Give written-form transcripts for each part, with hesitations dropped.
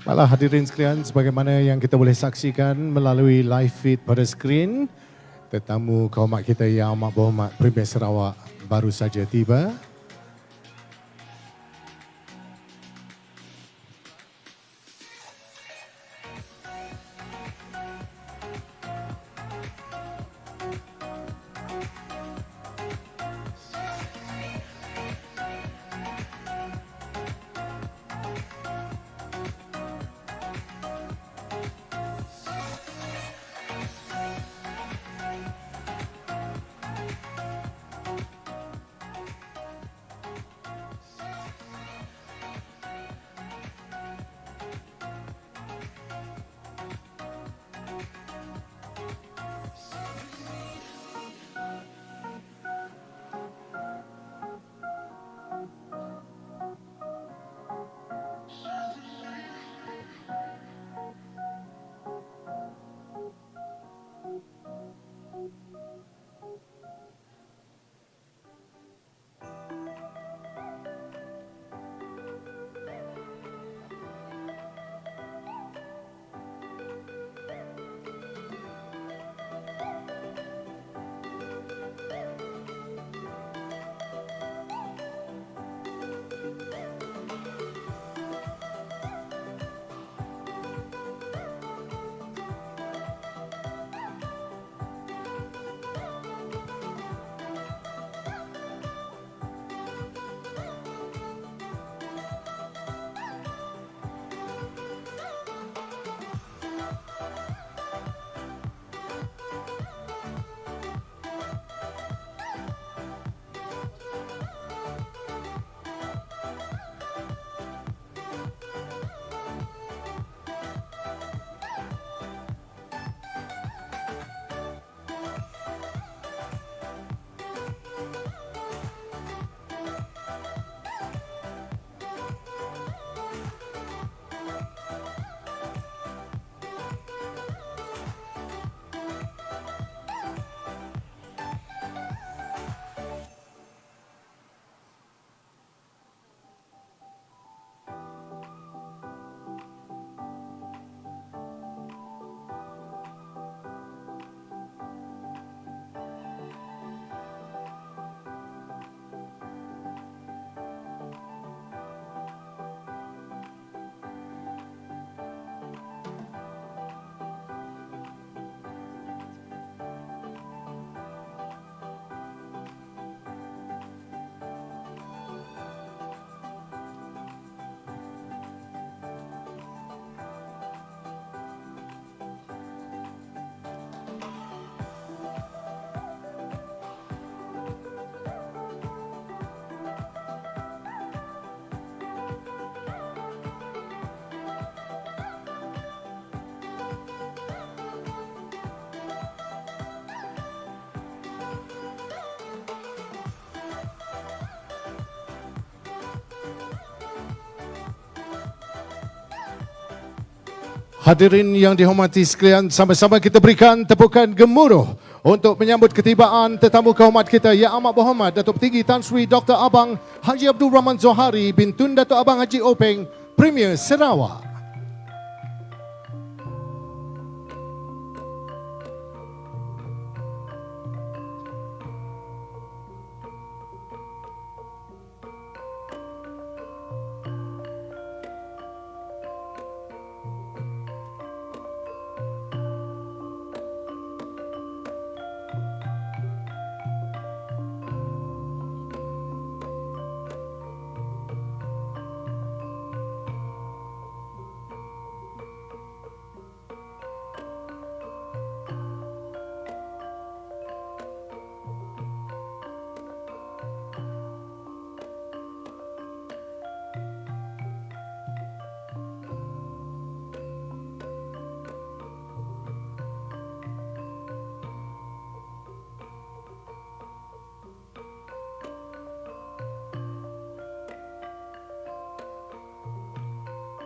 Baiklah hadirin sekalian, sebagaimana yang kita boleh saksikan melalui live feed pada skrin, tetamu kehormat kita yang amat berhormat Premier Sarawak baru saja tiba. Hadirin yang dihormati sekalian, sama-sama kita berikan tepukan gemuruh untuk menyambut ketibaan tetamu kehormat kita yang amat berhormat Datuk Tinggi Tan Sri Dr. Abang Haji Abdul Rahman Zohari bin Tun Datuk Abang Haji Openg, Premier Sarawak.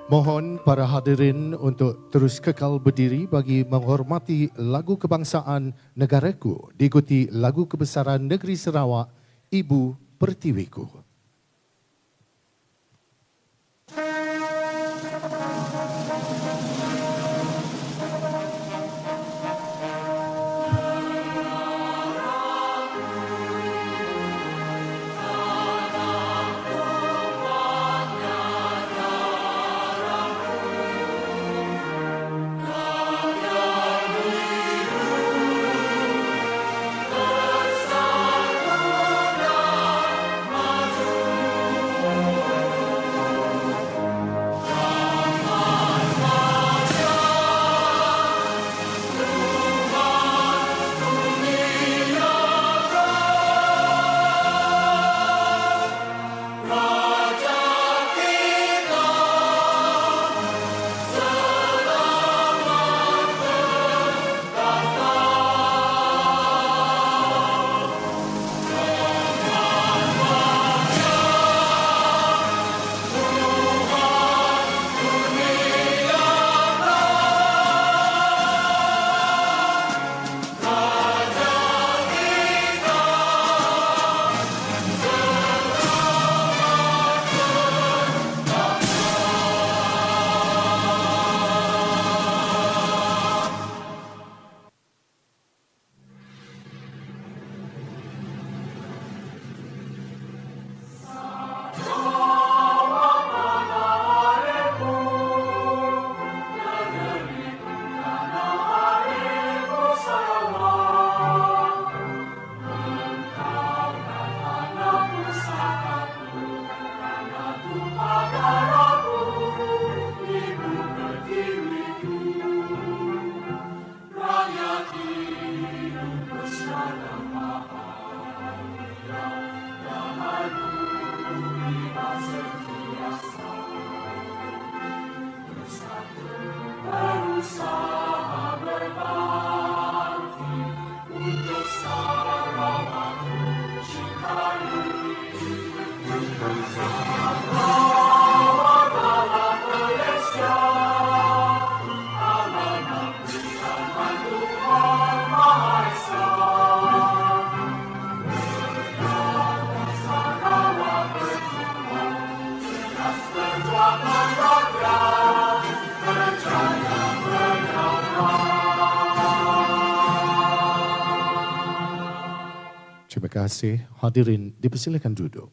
Mohon para hadirin untuk terus kekal berdiri bagi menghormati lagu kebangsaan negaraku diikuti lagu kebesaran negeri Sarawak, Ibu Pertiwiku. Terima kasih. Hadirin dipersilakan duduk.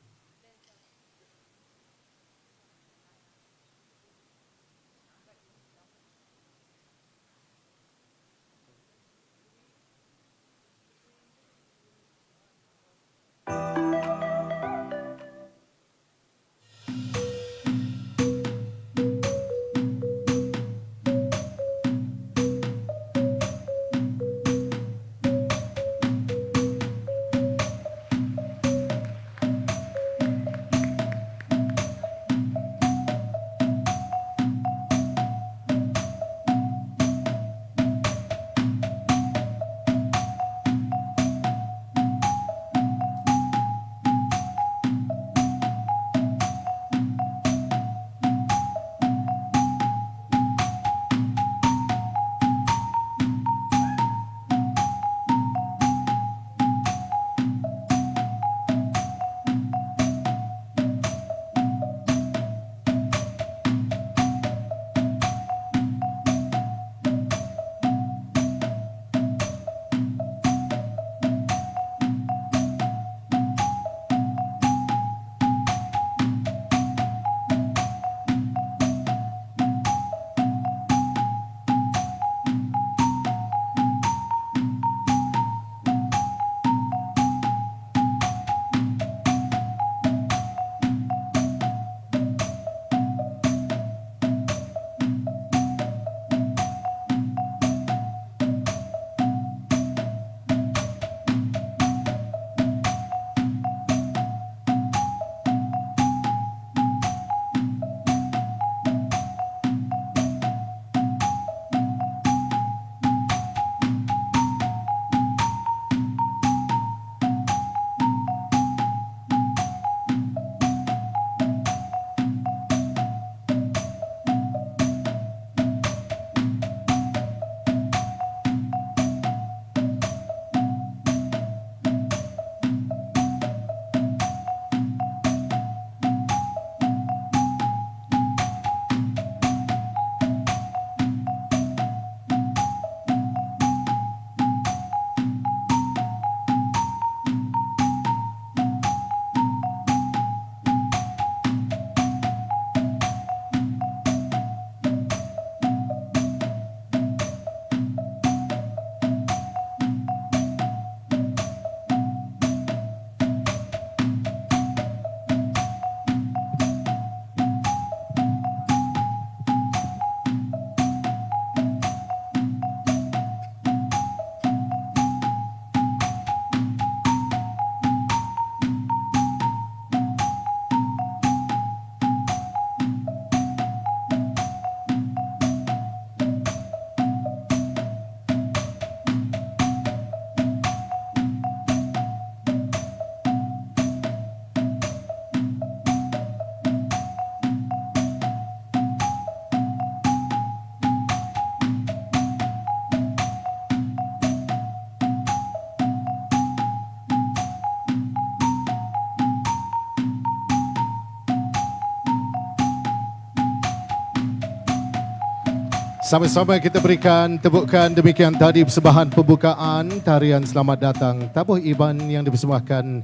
Sama-sama kita berikan tepukan. Demikian tadi persembahan pembukaan tarian Selamat Datang Tabuh Iban yang dipersembahkan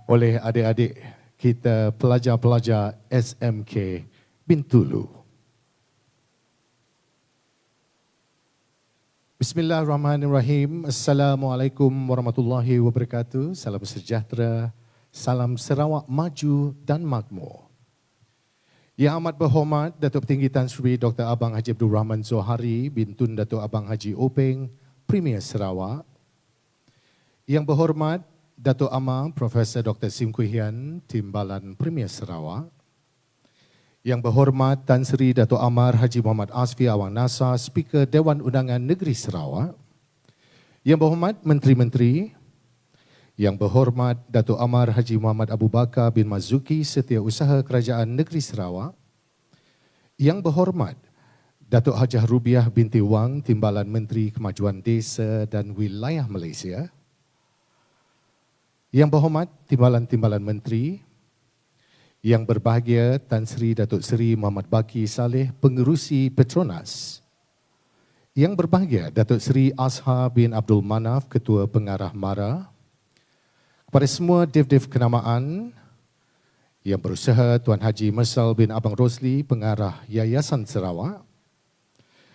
oleh adik-adik kita pelajar-pelajar SMK Bintulu. Bismillahirrahmanirrahim. Assalamualaikum warahmatullahi wabarakatuh. Salam sejahtera, salam Sarawak maju dan makmur. Yang amat berhormat Datuk Petinggi Tan Sri Dr. Abang Haji Abdul Rahman Zohari bin Tun Datuk Abang Haji Openg, Premier Sarawak. Yang berhormat Datuk Amang Profesor Dr. Sim Kui Hian, Timbalan Premier Sarawak. Yang berhormat Tan Sri Datuk Amar Haji Muhammad Asfi Awang Nasar, Speaker Dewan Undangan Negeri Sarawak. Yang berhormat Menteri-Menteri. Yang berhormat Datuk Amar Haji Muhammad Abu Bakar bin Mazuki, Setiausaha Kerajaan Negeri Sarawak. Yang berhormat Datuk Hajah Rubiah binti Wang, Timbalan Menteri Kemajuan Desa dan Wilayah Malaysia. Yang berhormat Timbalan-Timbalan Menteri. Yang berbahagia Tan Sri Datuk Seri Muhammad Baki Saleh, Pengerusi Petronas. Yang berbahagia Datuk Seri Ashar bin Abdul Manaf, Ketua Pengarah MARA. kepada semua div-div kenamaan yang berusaha, Tuan Haji Mersal bin Abang Rosli, Pengarah Yayasan Sarawak,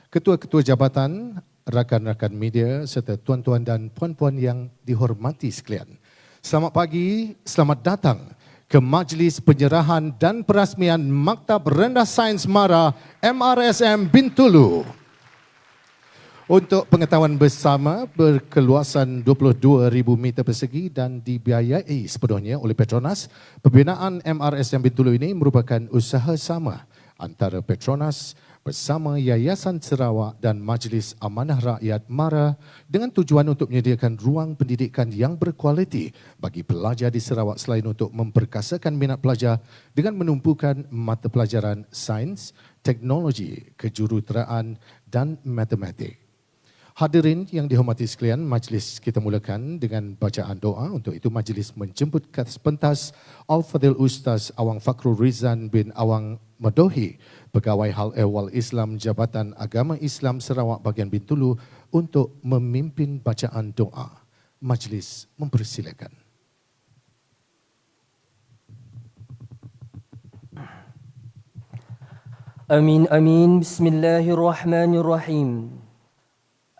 ketua-ketua jabatan, rakan-rakan media serta tuan-tuan dan puan-puan yang dihormati sekalian. Selamat pagi, selamat datang ke Majlis Penyerahan dan Perasmian Maktab Rendah Sains Mara MRSM Bintulu. Untuk pengetahuan bersama, berkeluasan 22,000 meter persegi dan dibiayai sepenuhnya oleh Petronas, pembinaan MRSM Bintulu ini merupakan usaha sama antara Petronas bersama Yayasan Sarawak dan Majlis Amanah Rakyat Mara dengan tujuan untuk menyediakan ruang pendidikan yang berkualiti bagi pelajar di Sarawak selain untuk memperkasakan minat pelajar dengan menumpukan mata pelajaran sains, teknologi, kejuruteraan dan matematik. Hadirin yang dihormati sekalian, majlis kita mulakan dengan bacaan doa. Untuk itu majlis menjemput ke atas pentas Al-Fadhil Ustaz Awang Fakrul Rizan bin Awang Madohi, Pegawai Hal Ehwal Islam Jabatan Agama Islam Sarawak bahagian Bintulu untuk memimpin bacaan doa. Majlis mempersilakan. Amin amin. Bismillahirrahmanirrahim.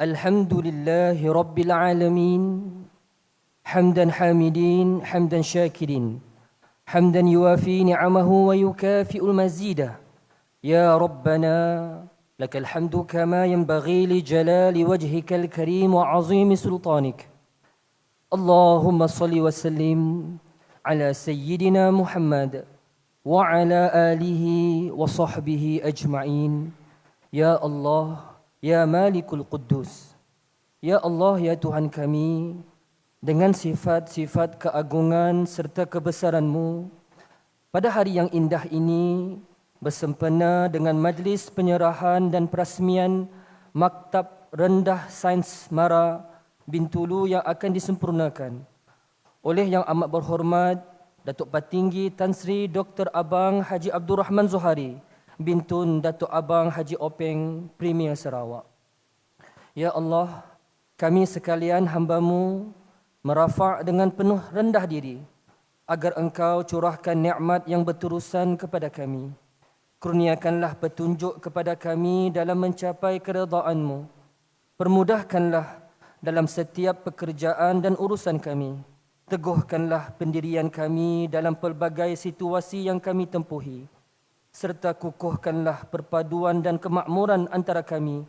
Alhamdulillahi Rabbil Alamin. Hamdan hamidin, hamdan syakirin. Hamdan yuafi ni'amahu wa yukafi'ul mazidah. Ya Rabbana, lakal hamdu kama yanbaghi li jalali wajhikal karim wa azimi sultanik. Allahumma salli wa sallim ala Sayyidina Muhammad wa ala alihi wa sahbihi ajma'in. Ya Allah, Ya Malikul Quddus, Ya Allah, Ya Tuhan kami, dengan sifat-sifat keagungan serta kebesaran-Mu, pada hari yang indah ini, bersempena dengan majlis penyerahan dan perasmian Maktab Rendah Sains Mara Bintulu yang akan disempurnakan oleh Yang Amat Berhormat Datuk Patinggi Tan Sri Dr. Abang Haji Abdul Rahman Zohari, Bintun Datuk Abang Haji Openg, Premier Sarawak. Ya Allah, kami sekalian hamba-Mu merafa' dengan penuh rendah diri agar Engkau curahkan nikmat yang berterusan kepada kami. Kurniakanlah petunjuk kepada kami dalam mencapai keredaan-Mu. Permudahkanlah dalam setiap pekerjaan dan urusan kami. Teguhkanlah pendirian kami dalam pelbagai situasi yang kami tempuhi. Serta kukuhkanlah perpaduan dan kemakmuran antara kami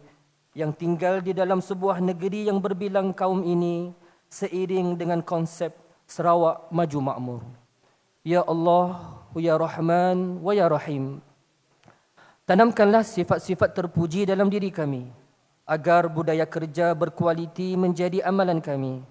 yang tinggal di dalam sebuah negeri yang berbilang kaum ini seiring dengan konsep Sarawak Maju Makmur. Ya Allah, Ya Rahman, wa Ya Rahim. Tanamkanlah sifat-sifat terpuji dalam diri kami agar budaya kerja berkualiti menjadi amalan kami.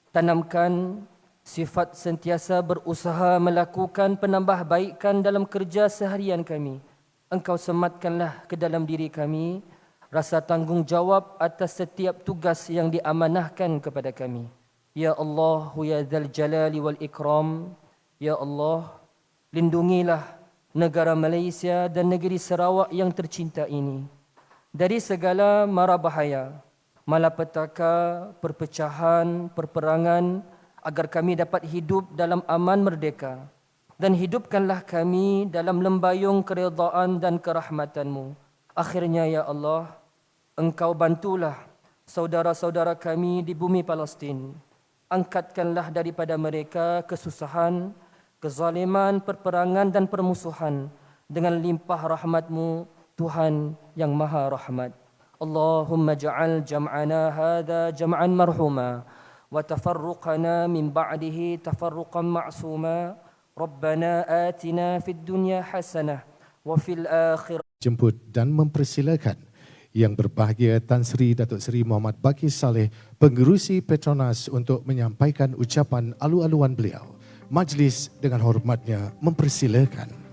Tanamkan sifat sentiasa berusaha melakukan penambahbaikan dalam kerja seharian kami. Engkau sematkanlah ke dalam diri kami rasa tanggungjawab atas setiap tugas yang diamanahkan kepada kami. Ya Allah, Ya Dzal Jalali wal Ikram. Ya Allah, lindungilah negara Malaysia dan negeri Sarawak yang tercinta ini dari segala mara bahaya, malapetaka, perpecahan, perperangan, agar kami dapat hidup dalam aman merdeka. Dan hidupkanlah kami dalam lembayung keredaan dan kerahmatan-Mu. Akhirnya, Ya Allah, Engkau bantulah saudara-saudara kami di bumi Palestin. Angkatkanlah daripada mereka kesusahan, kezaliman, perperangan dan permusuhan dengan limpah rahmat-Mu, Tuhan yang Maha Rahmat. Allahumma ja'al jam'ana hadha jam'an marhuma وتفرقنا من بعده تفرقا معصوما ربنا آتنا في الدنيا حسنة وفي الآخرة. Jemput dan mempersilakan Yang berbahagia Tan Sri Datuk Seri Muhammad Baqi Saleh, Pengerusi Petronas, untuk menyampaikan ucapan alu-aluan beliau. Majlis dengan hormatnya mempersilakan.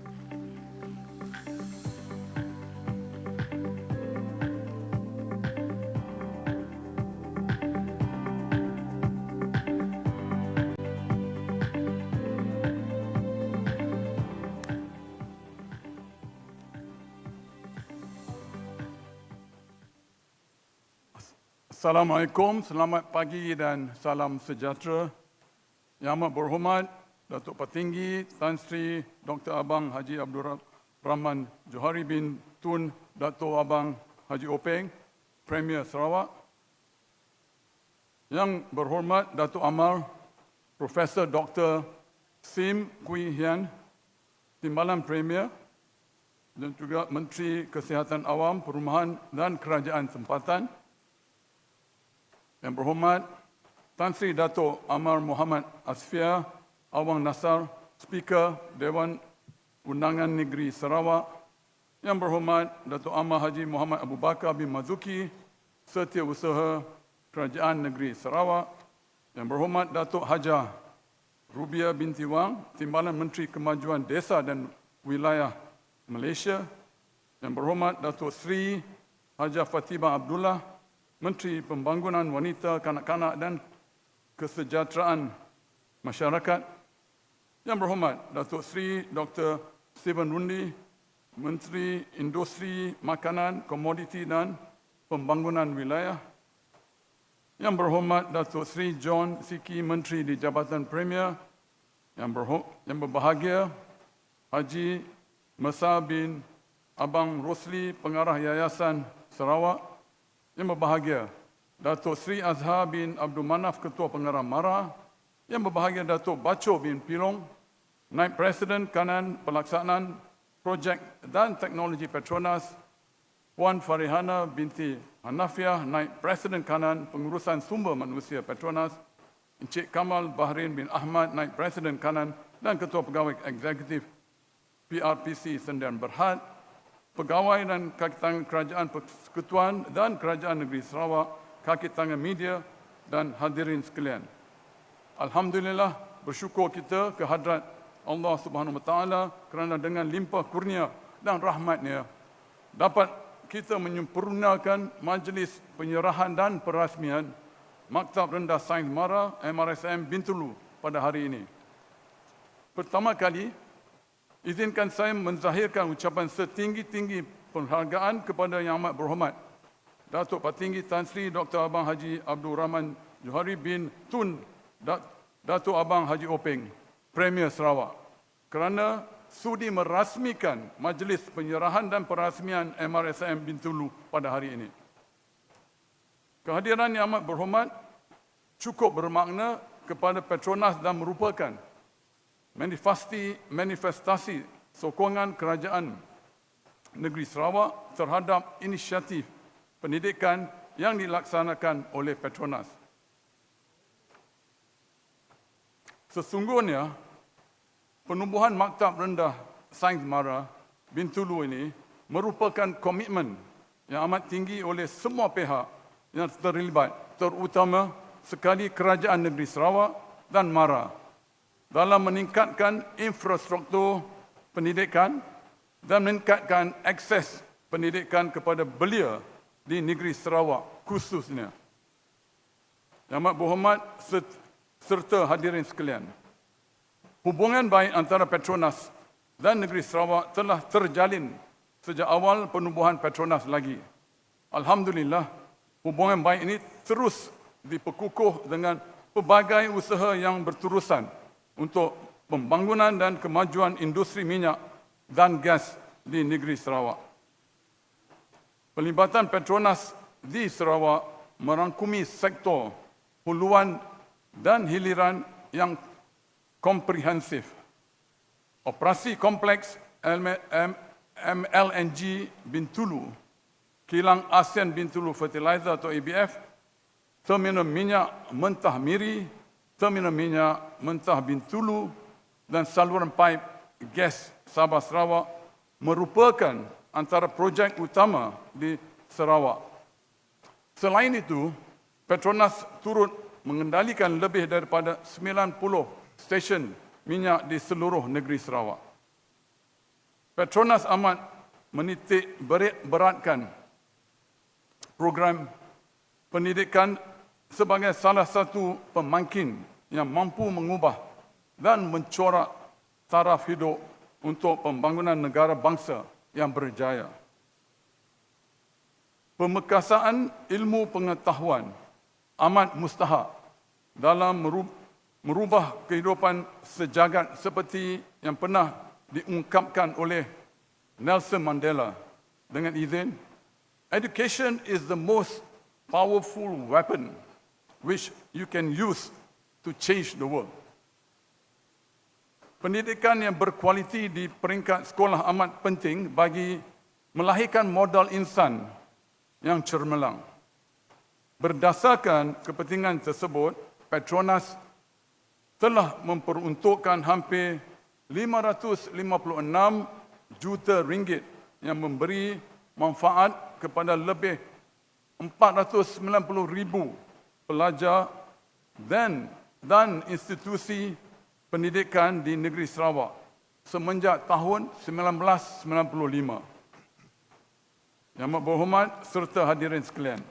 Assalamualaikum, selamat pagi dan salam sejahtera Yang amat berhormat Datuk Petinggi Tan Sri Dr. Abang Haji Abdul Rahman Johari bin Tun Datuk Abang Haji Openg, Premier Sarawak. Yang berhormat Datuk Amal Profesor Dr. Sim Kui Hian, Timbalan Premier, dan juga Menteri Kesihatan Awam, Perumahan dan Kerajaan Tempatan. Yang berhormat Tan Sri Dato' Amar Muhammad Asfia Awang Nasar, Speaker Dewan Undangan Negeri Sarawak. Yang berhormat Dato' Amar Haji Muhammad Abu Bakar bin Mazuki, Setiausaha Kerajaan Negeri Sarawak. Yang berhormat Dato' Hajah Rubia binti Wang, Timbalan Menteri Kemajuan Desa dan Wilayah Malaysia. Yang berhormat Datuk Sri Hajah Fatimah Abdullah, Menteri Pembangunan Wanita, Kanak-kanak dan Kesejahteraan Masyarakat. Yang berhormat Datuk Sri Dr. Stephen Rundi, Menteri Industri Makanan, Komoditi dan Pembangunan Wilayah. Yang berhormat Datuk Sri John Siki, Menteri di Jabatan Premier. Yang berbahagia Haji Mesa bin Abang Rosli, Pengarah Yayasan Sarawak. Yang berbahagia Datuk Sri Azhar bin Abdul Manaf, Ketua Pengarah MARA. Yang berbahagia Datuk Bacho bin Pilong, Naib Presiden Kanan Pelaksanaan Projek dan Teknologi Petronas. Puan Farihana binti Hanafiah, Naib Presiden Kanan Pengurusan Sumber Manusia Petronas. Encik Kamal Bahrin bin Ahmad, Naib Presiden Kanan dan Ketua Pegawai Eksekutif PRPC Sdn Berhad. Pegawai dan kaki tangan Kerajaan Persekutuan dan Kerajaan Negeri Sarawak, kaki tangan media dan hadirin sekalian. Alhamdulillah, bersyukur kita kehadrat Allah Subhanahu Wa Taala kerana dengan limpah kurnia dan rahmat-Nya dapat kita menyempurnakan majlis penyerahan dan perasmian Maktab Rendah Sains MARA MRSM Bintulu pada hari ini. Pertama kali, izinkan saya menzahirkan ucapan setinggi-tinggi penghargaan kepada Yang Amat Berhormat Datuk Petinggi Tan Sri Dr. Abang Haji Abdul Rahman Johari bin Tun Datuk Abang Haji Openg, Premier Sarawak, kerana sudi merasmikan majlis penyerahan dan perasmian MRSM Bintulu pada hari ini. Kehadiran Yang Amat Berhormat cukup bermakna kepada Petronas dan merupakan manifestasi sokongan Kerajaan Negeri Sarawak terhadap inisiatif pendidikan yang dilaksanakan oleh Petronas. Sesungguhnya, penubuhan Maktab Rendah Sains MARA Bintulu ini merupakan komitmen yang amat tinggi oleh semua pihak yang terlibat, terutama sekali Kerajaan Negeri Sarawak dan MARA dalam meningkatkan infrastruktur pendidikan dan meningkatkan akses pendidikan kepada belia di negeri Sarawak khususnya. Yang Amat Berhormat serta hadirin sekalian, hubungan baik antara Petronas dan negeri Sarawak telah terjalin sejak awal penubuhan Petronas lagi. Alhamdulillah, hubungan baik ini terus diperkukuh dengan pelbagai usaha yang berterusan untuk pembangunan dan kemajuan industri minyak dan gas di negeri Sarawak. Pelibatan Petronas di Sarawak merangkumi sektor huluan dan hiliran yang komprehensif. Operasi kompleks MLNG Bintulu, kilang ASEAN Bintulu Fertilizer atau ABF, terminal minyak mentah Miri, terminal minyak mentah Bintulu dan saluran pipe gas Sabah Sarawak merupakan antara projek utama di Sarawak. Selain itu, Petronas turut mengendalikan lebih daripada 90 stesen minyak di seluruh negeri Sarawak. Petronas amat menitik beratkan program pendidikan sebagai salah satu pemangkin yang mampu mengubah dan mencorak taraf hidup untuk pembangunan negara bangsa yang berjaya. Pemekasaan ilmu pengetahuan amat mustahak dalam merubah kehidupan sejagat seperti yang pernah diungkapkan oleh Nelson Mandela. Dengan izin, education is the most powerful weapon which you can use to change the world. Pendidikan yang berkualiti di peringkat sekolah amat penting bagi melahirkan modal insan yang cermelang. Berdasarkan kepentingan tersebut, Petronas telah memperuntukkan hampir 556 juta ringgit yang memberi manfaat kepada lebih 490,000 pelajar dan institusi pendidikan di negeri Sarawak semenjak tahun 1995. Yang amat berhormat serta hadirin sekalian,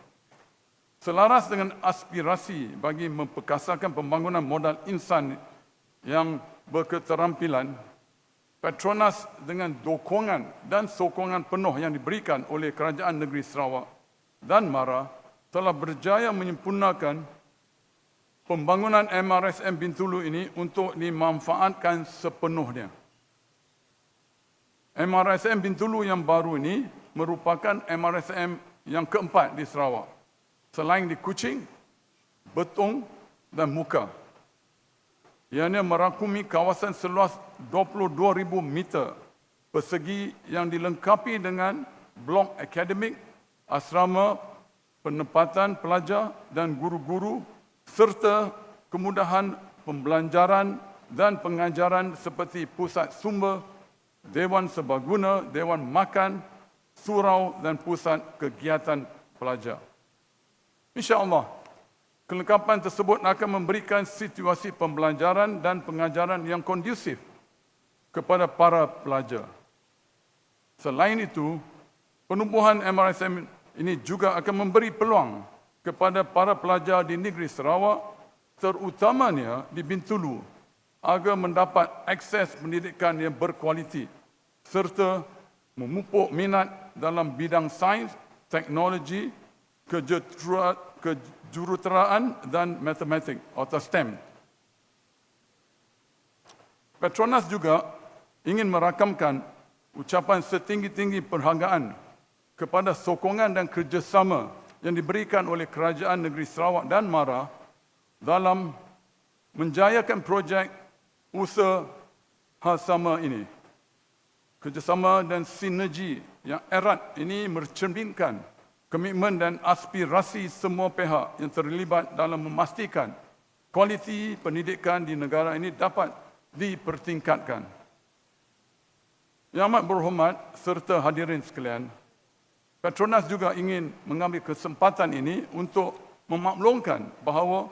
selaras dengan aspirasi bagi memperkasakan pembangunan modal insan yang berketerampilan, Petronas dengan dukungan dan sokongan penuh yang diberikan oleh Kerajaan Negeri Sarawak dan MARA telah berjaya menyempurnakan pembangunan MRSM Bintulu ini untuk dimanfaatkan sepenuhnya. MRSM Bintulu yang baru ini merupakan MRSM yang keempat di Sarawak, selain di Kuching, Betong dan Muka. Ianya merangkumi kawasan seluas 22,000 meter persegi yang dilengkapi dengan blok akademik, asrama, penempatan pelajar dan guru-guru serta kemudahan pembelajaran dan pengajaran seperti pusat sumber, dewan serbaguna, dewan makan, surau dan pusat kegiatan pelajar. InsyaAllah, kelengkapan tersebut akan memberikan situasi pembelajaran dan pengajaran yang kondusif kepada para pelajar. Selain itu, penubuhan MRSM ini juga akan memberi peluang kepada para pelajar di negeri Sarawak, terutamanya di Bintulu, agar mendapat akses pendidikan yang berkualiti serta memupuk minat dalam bidang sains, teknologi, kejuruteraan dan matematik atau STEM. Petronas juga ingin merakamkan ucapan setinggi-tinggi penghargaan kepada sokongan dan kerjasama yang diberikan oleh Kerajaan Negeri Sarawak dan MARA dalam menjayakan projek usaha sama ini. Kerjasama dan sinergi yang erat ini mencerminkan komitmen dan aspirasi semua pihak yang terlibat dalam memastikan kualiti pendidikan di negara ini dapat dipertingkatkan. Yang amat berhormat serta hadirin sekalian, Petronas juga ingin mengambil kesempatan ini untuk memaklumkan bahawa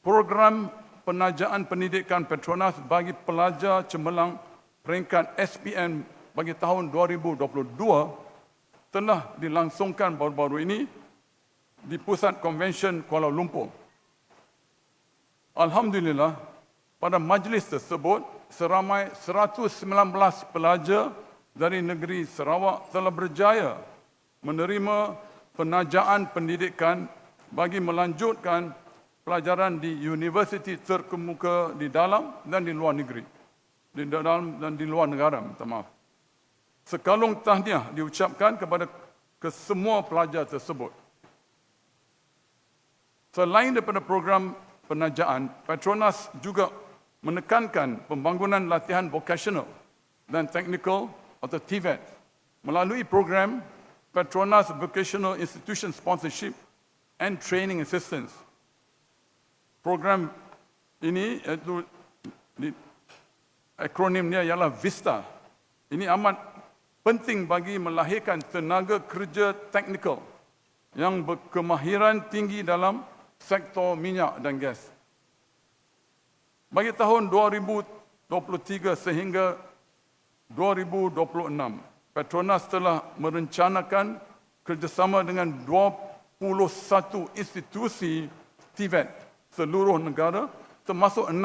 program penajaan pendidikan Petronas bagi pelajar cemerlang peringkat SPM bagi tahun 2022 telah dilangsungkan baru-baru ini di Pusat Konvensyen Kuala Lumpur. Alhamdulillah, pada majlis tersebut, seramai 119 pelajar dari negeri Sarawak telah berjaya menerima penajaan pendidikan bagi melanjutkan pelajaran di universiti terkemuka di dalam dan di luar negeri. Di dalam dan di luar negara, minta maaf. Sekalung tahniah diucapkan kepada kesemua pelajar tersebut. Selain daripada program penajaan, Petronas juga menekankan pembangunan latihan vocational dan technical atau TVET melalui program Petronas Vocational Institution Sponsorship and Training Assistance. Program ini, iaitu akronimnya ialah VISTA. Ini amat penting bagi melahirkan tenaga kerja teknikal yang berkemahiran tinggi dalam sektor minyak dan gas. Bagi tahun 2023 sehingga 2026, Petronas telah merencanakan kerjasama dengan 21 institusi TVET seluruh negara, termasuk 6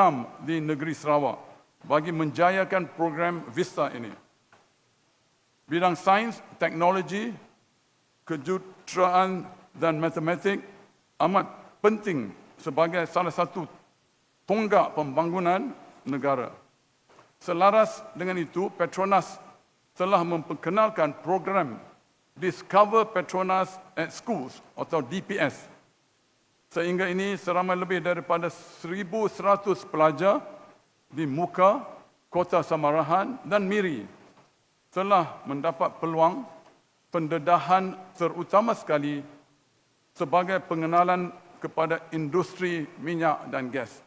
di negeri Sarawak, bagi menjayakan program VISTA ini. Bidang sains, teknologi, kejuruteraan dan matematik amat penting sebagai salah satu tonggak pembangunan negara. Selaras dengan itu, Petronas telah memperkenalkan program Discover Petronas at Schools atau DPS. Sehingga ini seramai lebih daripada 1,100 pelajar di Muka, Kota Samarahan dan Miri telah mendapat peluang pendedahan terutama sekali sebagai pengenalan kepada industri minyak dan gas.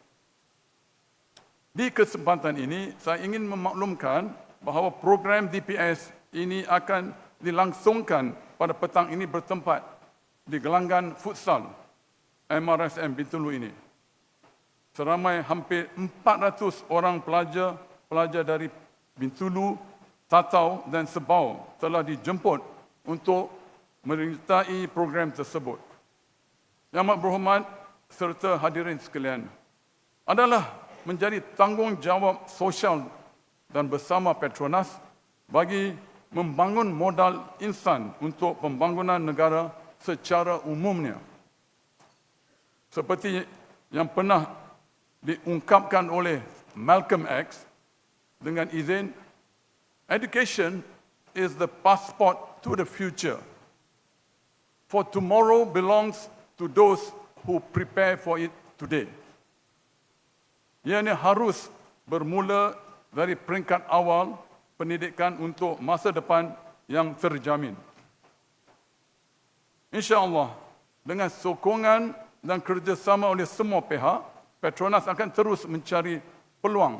Di kesempatan ini, saya ingin memaklumkan bahawa program DPS ini akan dilangsungkan pada petang ini bertempat di gelanggang futsal MRSM Bintulu ini. Seramai hampir 400 orang pelajar dari Bintulu, Tatau dan Sebau telah dijemput untuk menyertai program tersebut. Yang amat berhormat serta hadirin sekalian, adalah menjadi tanggungjawab sosial dan bersama Petronas bagi membangun modal insan untuk pembangunan negara secara umumnya. Seperti yang pernah diungkapkan oleh Malcolm X dengan izin, education is the passport to the future. For tomorrow belongs to those who prepare for it today. Ianya harus bermula dari peringkat awal pendidikan untuk masa depan yang terjamin. InsyaAllah, dengan sokongan dan kerjasama oleh semua pihak, Petronas akan terus mencari peluang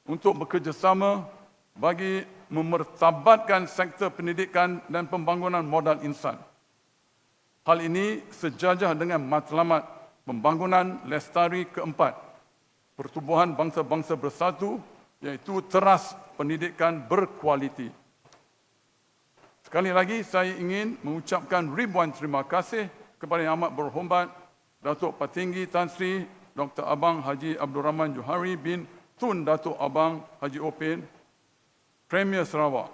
untuk bekerjasama bagi memertabatkan sektor pendidikan dan pembangunan modal insan. Hal ini sejajah dengan matlamat pembangunan lestari keempat, pertubuhan bangsa-bangsa bersatu, iaitu teras pendidikan berkualiti. Sekali lagi saya ingin mengucapkan ribuan terima kasih kepada Yang Amat Berhormat Datuk Petinggi Tan Sri Dr. Abang Haji Abdul Rahman Johari bin Tun Datuk Abang Haji Opin, Premier Sarawak,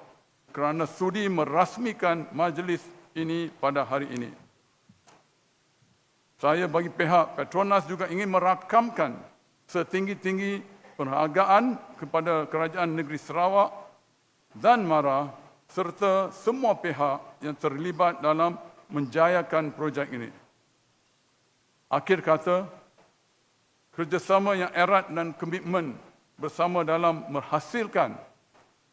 kerana sudi merasmikan majlis ini pada hari ini. Saya bagi pihak Petronas juga ingin merakamkan setinggi-tinggi penghargaan kepada Kerajaan Negeri Sarawak dan MARA serta semua pihak yang terlibat dalam menjayakan projek ini. Akhir kata, kerjasama yang erat dan komitmen bersama dalam menghasilkan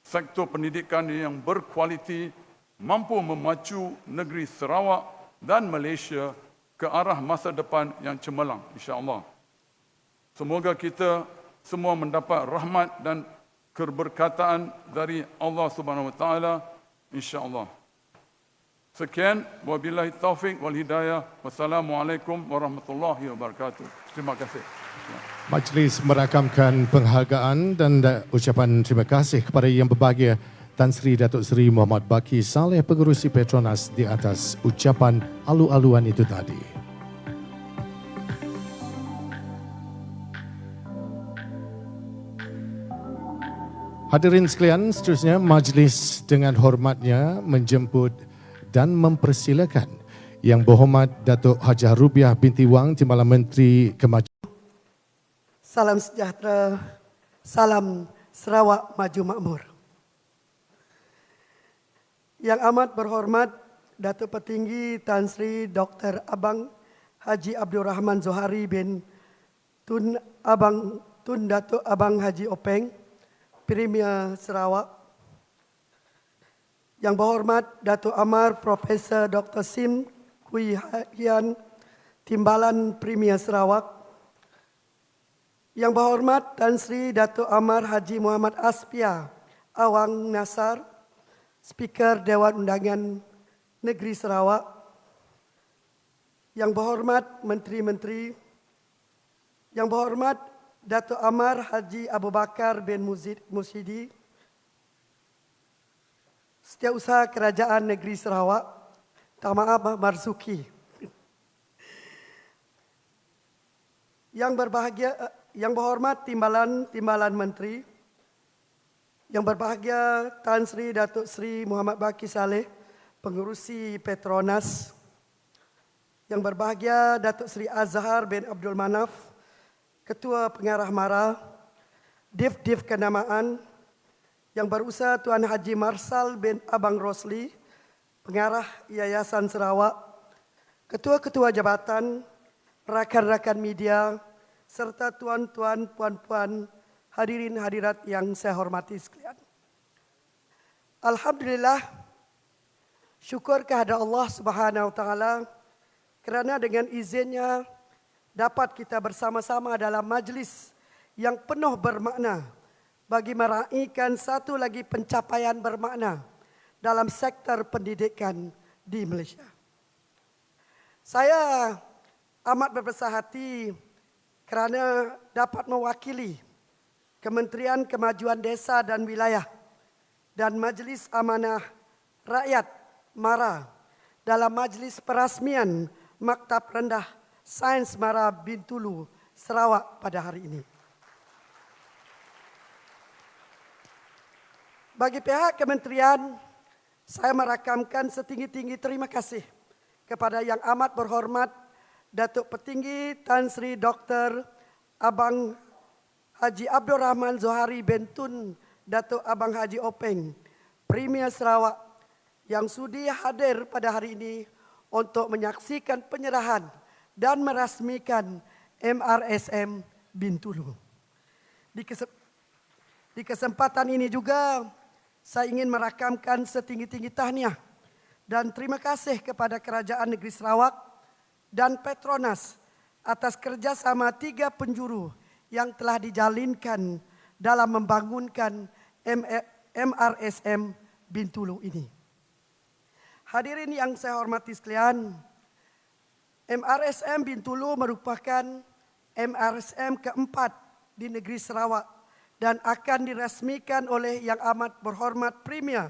sektor pendidikan yang berkualiti mampu memacu negeri Sarawak dan Malaysia ke arah masa depan yang cemerlang, insya-Allah. Semoga kita semua mendapat rahmat dan keberkataan dari Allah Subhanahu Wa Taala, insya-Allah. Sekian, wabillahi taufik wal hidayah. Wassalamualaikum warahmatullahi wabarakatuh. Terima kasih. Majlis merakamkan penghargaan dan ucapan terima kasih kepada Yang Berbahagia Tan Sri Datuk Seri Muhammad Baki Saleh, Pengerusi Petronas, di atas ucapan alu-aluan itu tadi. Hadirin sekalian, seterusnya majlis dengan hormatnya menjemput dan mempersilakan Yang Berhormat Datuk Hajah Rubiah binti Wang, Timbalan Menteri Kemajuan. Salam sejahtera, salam Sarawak Maju Makmur. Yang amat berhormat Datuk Petinggi Tan Sri Dr. Abang Haji Abdul Rahman Johari bin Tun Datuk Abang Haji Openg, Premier Sarawak. Yang berhormat Datuk Amar Profesor Dr. Sim Kui Hian, Timbalan Premier Sarawak. Yang berhormat Tan Sri Datuk Amar Haji Muhammad Asfia Awang Nasar, Speaker Dewan Undangan Negeri Sarawak. Yang berhormat Menteri-Menteri. Yang berhormat Datuk Amar Haji Abu Bakar bin Musyidi, Setiausaha Kerajaan Negeri Sarawak, Tamaaf Marzuki. Yang berhormat Timbalan Menteri. Yang berbahagia Tan Sri Datuk Sri Muhammad Baki Saleh, Pengerusi Petronas. Yang berbahagia Datuk Sri Azhar bin Abdul Manaf, Ketua Pengarah MARA, Div Kenamaan, yang berusaha Tuan Haji Marsal bin Abang Rosli, Pengarah Yayasan Sarawak, Ketua-Ketua Jabatan, rakan-rakan media, serta tuan-tuan, puan-puan, hadirin hadirat yang saya hormati sekalian. Alhamdulillah, syukur kehadrat Allah Subhanahu Wa Taala kerana dengan izinnya dapat kita bersama-sama dalam majlis yang penuh bermakna bagi meraihkan satu lagi pencapaian bermakna dalam sektor pendidikan di Malaysia. Saya amat berbesar hati kerana dapat mewakili Kementerian Kemajuan Desa dan Wilayah dan Majlis Amanah Rakyat MARA dalam majlis perasmian Maktab Rendah Sains MARA Bintulu, Sarawak pada hari ini. Bagi pihak kementerian, saya merakamkan setinggi-tinggi terima kasih kepada Yang Amat Berhormat Datuk Petinggi Tan Sri Dr. Abang Haji Abdul Rahman Zohari bin Tun Datuk Abang Haji Openg, Premier Sarawak yang sudi hadir pada hari ini untuk menyaksikan penyerahan dan merasmikan MRSM Bintulu. Di kesempatan ini juga saya ingin merakamkan setinggi-tinggi tahniah dan terima kasih kepada Kerajaan Negeri Sarawak dan Petronas atas kerjasama 3 penjuru yang telah dijalinkan dalam membangunkan MRSM Bintulu ini. Hadirin yang saya hormati sekalian, MRSM Bintulu merupakan MRSM keempat di negeri Sarawak dan akan dirasmikan oleh Yang Amat Berhormat Premier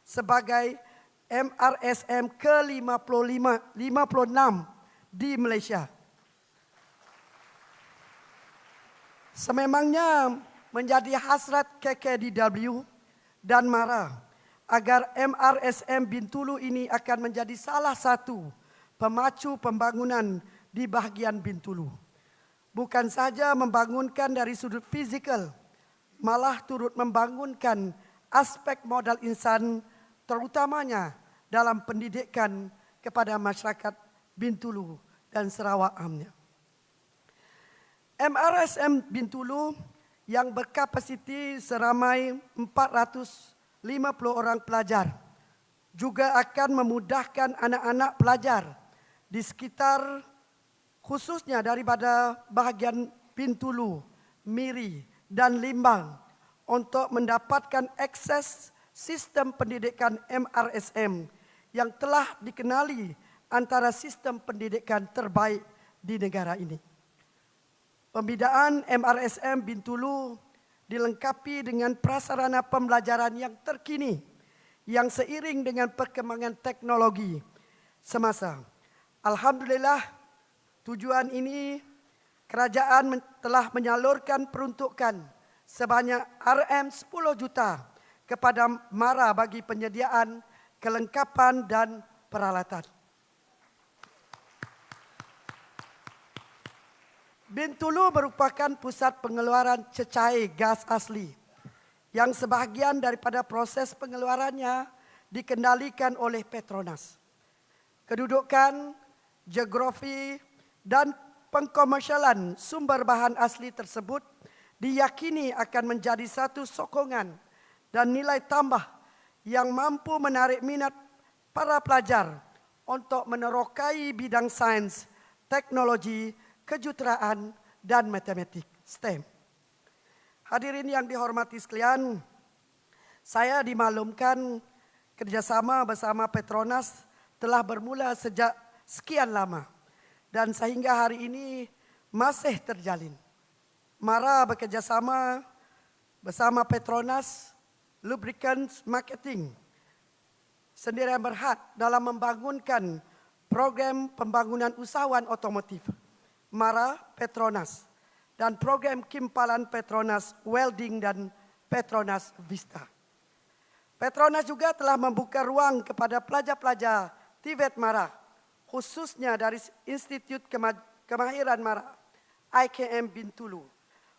sebagai MRSM ke-56 di Malaysia. Sememangnya menjadi hasrat KKDW dan MARA agar MRSM Bintulu ini akan menjadi salah satu pemacu pembangunan di bahagian Bintulu. Bukan saja membangunkan dari sudut fizikal, malah turut membangunkan aspek modal insan terutamanya dalam pendidikan kepada masyarakat Bintulu dan Sarawak amnya. MRSM Bintulu yang berkapasiti seramai 450 orang pelajar juga akan memudahkan anak-anak pelajar di sekitar khususnya daripada bahagian Bintulu, Miri dan Limbang untuk mendapatkan akses sistem pendidikan MRSM yang telah dikenali antara sistem pendidikan terbaik di negara ini. Pembinaan MRSM Bintulu dilengkapi dengan prasarana pembelajaran yang terkini yang seiring dengan perkembangan teknologi semasa. Alhamdulillah, tujuan ini kerajaan telah menyalurkan peruntukan sebanyak RM10 juta kepada MARA bagi penyediaan kelengkapan dan peralatan. Bintulu merupakan pusat pengeluaran cecair gas asli yang sebahagian daripada proses pengeluarannya dikendalikan oleh Petronas. Kedudukan, geografi dan pengkomersialan sumber bahan asli tersebut diyakini akan menjadi satu sokongan dan nilai tambah yang mampu menarik minat para pelajar untuk menerokai bidang sains, teknologi, kejuruteraan dan matematik STEM. Hadirin yang dihormati sekalian, saya dimaklumkan kerjasama bersama Petronas telah bermula sejak sekian lama dan sehingga hari ini masih terjalin. MARA bekerjasama bersama Petronas Lubricants Marketing sendirian berhad dalam membangunkan program pembangunan usahawan otomotif MARA Petronas dan program Kimpalan Petronas Welding dan Petronas Vista. Petronas juga telah membuka ruang kepada pelajar-pelajar TVET MARA, khususnya dari Institut Kemahiran MARA, IKM Bintulu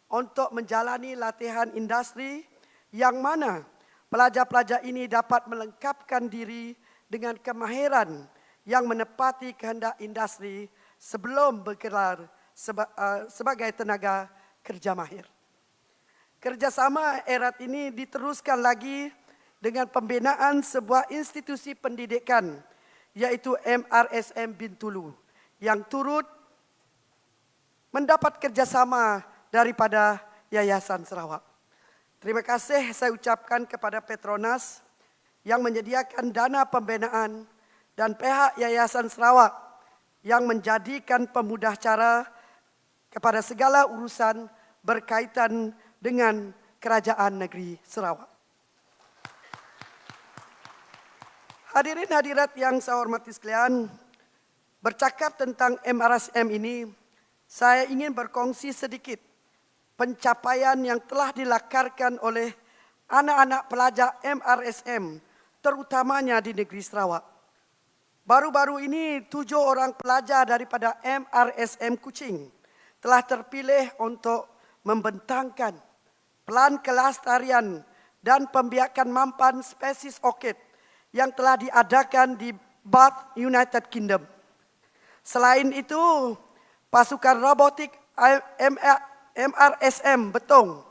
untuk menjalani latihan industri yang mana pelajar-pelajar ini dapat melengkapkan diri dengan kemahiran yang menepati kehendak industri sebelum bergelar sebagai tenaga kerja mahir. Kerjasama erat ini diteruskan lagi dengan pembinaan sebuah institusi pendidikan yaitu MRSM Bintulu yang turut mendapat kerjasama daripada Yayasan Sarawak. Terima kasih saya ucapkan kepada Petronas yang menyediakan dana pembinaan dan pihak Yayasan Sarawak yang menjadikan pemudah cara kepada segala urusan berkaitan dengan Kerajaan Negeri Sarawak. Hadirin hadirat yang saya hormati sekalian, bercakap tentang MRSM ini, saya ingin berkongsi sedikit pencapaian yang telah dilakarkan oleh anak-anak pelajar MRSM, terutamanya di negeri Sarawak. Baru-baru ini 7 orang pelajar daripada MRSM Kuching telah terpilih untuk membentangkan plan kelestarian dan pembiakan mampan spesies orkid yang telah diadakan di Bath, United Kingdom. Selain itu, pasukan robotik MRSM Betong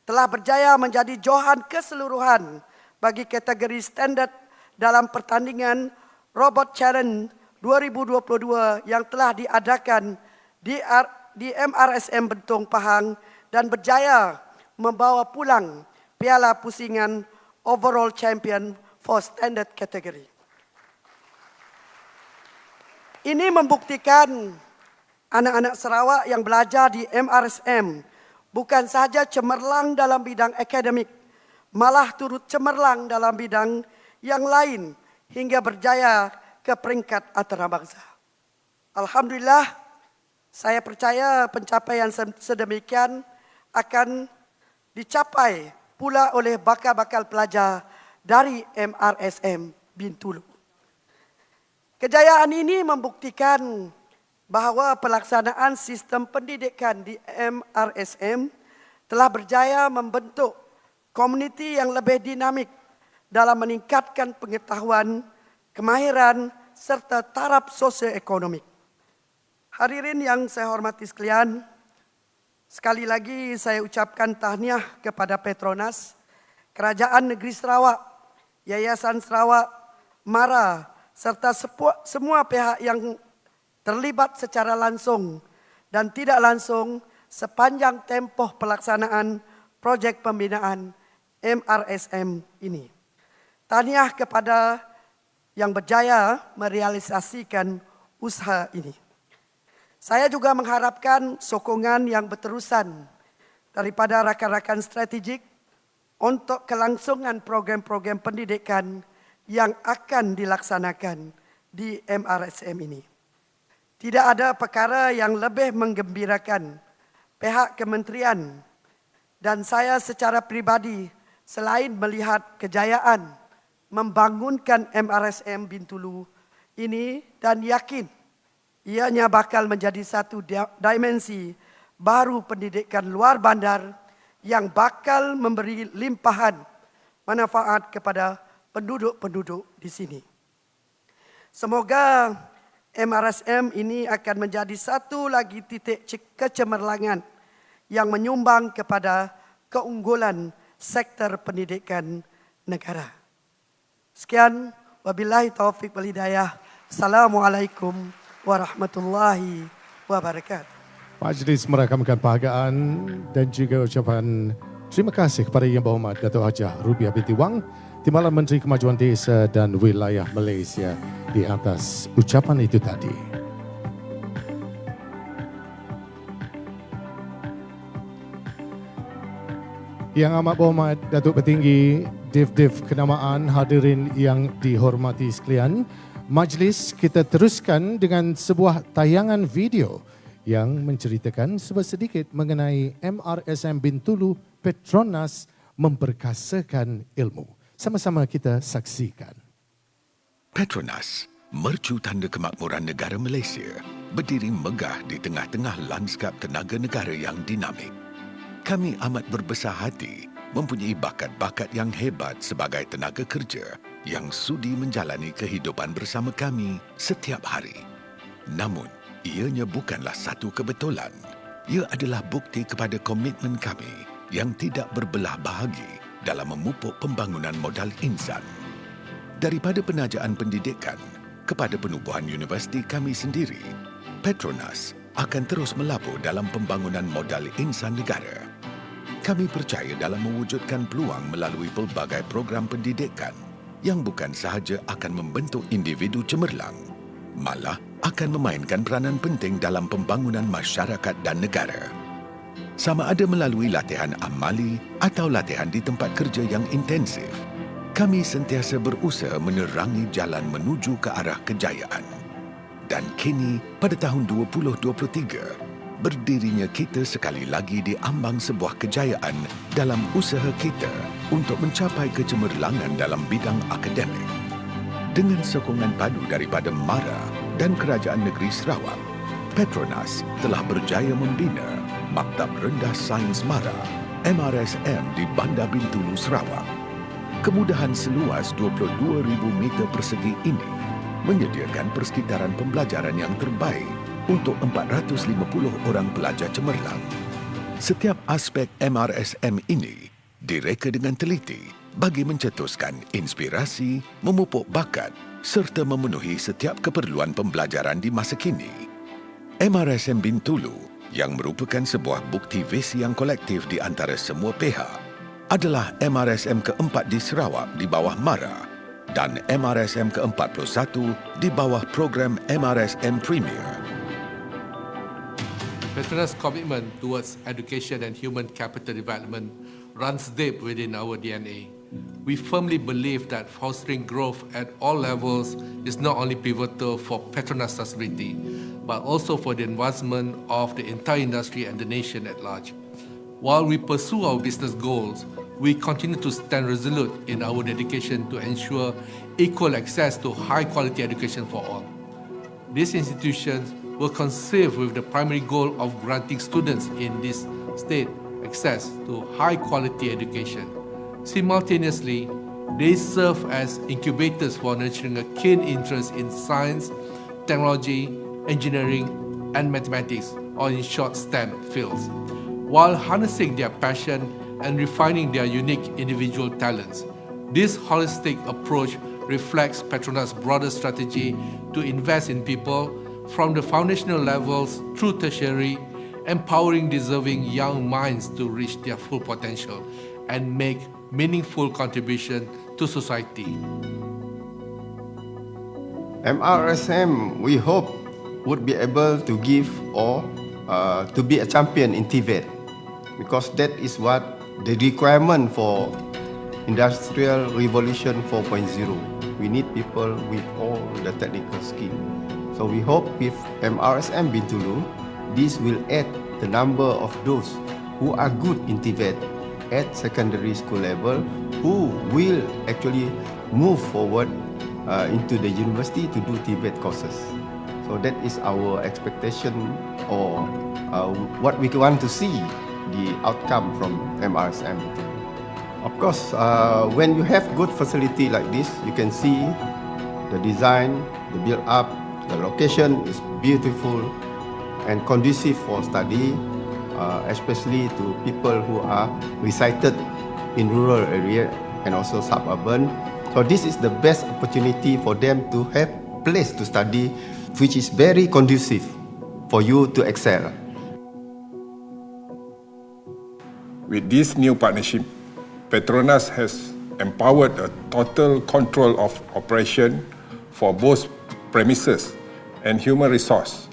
telah berjaya menjadi johan keseluruhan bagi kategori standard dalam pertandingan Robot Challenge 2022 yang telah diadakan di MRSM Betong Pahang dan berjaya membawa pulang piala pusingan overall champion for standard category. Ini membuktikan anak-anak Sarawak yang belajar di MRSM bukan sahaja cemerlang dalam bidang akademik, malah turut cemerlang dalam bidang yang lain hingga berjaya ke peringkat antarabangsa. Alhamdulillah, saya percaya pencapaian sedemikian akan dicapai pula oleh bakal-bakal pelajar dari MRSM Bintulu. Kejayaan ini membuktikan bahawa pelaksanaan sistem pendidikan di MRSM telah berjaya membentuk komuniti yang lebih dinamik dalam meningkatkan pengetahuan, kemahiran serta taraf sosioekonomik. Hadirin yang saya hormati sekalian, sekali lagi saya ucapkan tahniah kepada Petronas, Kerajaan Negeri Sarawak, Yayasan Sarawak, MARA, serta semua pihak yang terlibat secara langsung dan tidak langsung sepanjang tempoh pelaksanaan projek pembinaan MRSM ini. Tahniah kepada yang berjaya merealisasikan usaha ini. Saya juga mengharapkan sokongan yang berterusan daripada rakan-rakan strategik untuk kelangsungan program-program pendidikan yang akan dilaksanakan di MRSM ini. Tidak ada perkara yang lebih menggembirakan pihak kementerian dan saya secara pribadi selain melihat kejayaan membangunkan MRSM Bintulu ini dan yakin ianya bakal menjadi satu dimensi baru pendidikan luar bandar yang bakal memberi limpahan manfaat kepada penduduk-penduduk di sini. Semoga MRSM ini akan menjadi satu lagi titik kecemerlangan yang menyumbang kepada keunggulan sektor pendidikan negara. Sekian, wabillahi taufik wal hidayah. Assalamualaikum warahmatullahi wabarakatuh. Majlis merakamkan penghargaan dan juga ucapan terima kasih kepada Yang Berhormat Dato' Hajah Rubiah binti Wang, Timbalan Menteri Kemajuan Desa dan Wilayah Malaysia di atas ucapan itu tadi. Yang amat berhormat Datuk Petinggi Div Kenamaan, hadirin yang dihormati sekalian, majlis kita teruskan dengan sebuah tayangan video yang menceritakan sedikit mengenai MRSM Bintulu Petronas memperkasakan ilmu. Sama-sama kita saksikan. Petronas mercu tanda kemakmuran negara Malaysia berdiri megah di tengah-tengah lanskap tenaga negara yang dinamik. Kami amat berbesar hati mempunyai bakat-bakat yang hebat sebagai tenaga kerja yang sudi menjalani kehidupan bersama kami setiap hari. Namun, ianya bukanlah satu kebetulan. Ia adalah bukti kepada komitmen kami yang tidak berbelah bahagi dalam memupuk pembangunan modal insan. Daripada penajaan pendidikan kepada penubuhan universiti kami sendiri, Petronas akan terus melabur dalam pembangunan modal insan negara. Kami percaya dalam mewujudkan peluang melalui pelbagai program pendidikan yang bukan sahaja akan membentuk individu cemerlang, malah akan memainkan peranan penting dalam pembangunan masyarakat dan negara. Sama ada melalui latihan amali atau latihan di tempat kerja yang intensif, kami sentiasa berusaha menerangi jalan menuju ke arah kejayaan. Dan kini, pada tahun 2023, berdirinya kita sekali lagi di ambang sebuah kejayaan dalam usaha kita untuk mencapai kecemerlangan dalam bidang akademik. Dengan sokongan padu daripada MARA dan Kerajaan Negeri Sarawak, Petronas telah berjaya membina Maktab Rendah Sains MARA, MRSM di Bandar Bintulu, Sarawak. Kemudahan seluas 22,000 meter persegi ini menyediakan persekitaran pembelajaran yang terbaik untuk 450 orang pelajar cemerlang. Setiap aspek MRSM ini direka dengan teliti bagi mencetuskan inspirasi, memupuk bakat serta memenuhi setiap keperluan pembelajaran di masa kini. MRSM Bintulu yang merupakan sebuah bukti visi yang kolektif di antara semua pihak adalah MRSM keempat di Sarawak di bawah MARA dan MRSM ke-41 di bawah program MRSM Premier. Petronas' commitment towards education and human capital development runs deep within our DNA. We firmly believe that fostering growth at all levels is not only pivotal for Petronas' sustainability, but also for the advancement of the entire industry and the nation at large. While we pursue our business goals, we continue to stand resolute in our dedication to ensure equal access to high-quality education for all. These institutions will conceive with the primary goal of granting students in this state access to high-quality education. Simultaneously, they serve as incubators for nurturing a keen interest in science, technology, engineering, and mathematics, or in short STEM fields, while harnessing their passion and refining their unique individual talents. This holistic approach reflects Petronas' broader strategy to invest in people from the foundational levels through tertiary, empowering deserving young minds to reach their full potential and make meaningful contribution to society. MRSM, we hope, would be able to give or to be a champion in TVET, because that is what the requirement for Industrial Revolution 4.0. We need people with all the technical skill. So we hope with MRSM Bintulu, this will add the number of those who are good in TVET at secondary school level, who will actually move forward into the university to do TVET courses. So that is our expectation, or what we want to see the outcome from MRSM. Of course, when you have good facility like this, you can see the design, the build-up, the location is beautiful and conducive for study, especially to people who are resided in rural area and also suburban. So this is the best opportunity for them to have place to study, which is very conducive for you to excel. With this new partnership, Petronas has empowered a total control of operation for both premises and human resource,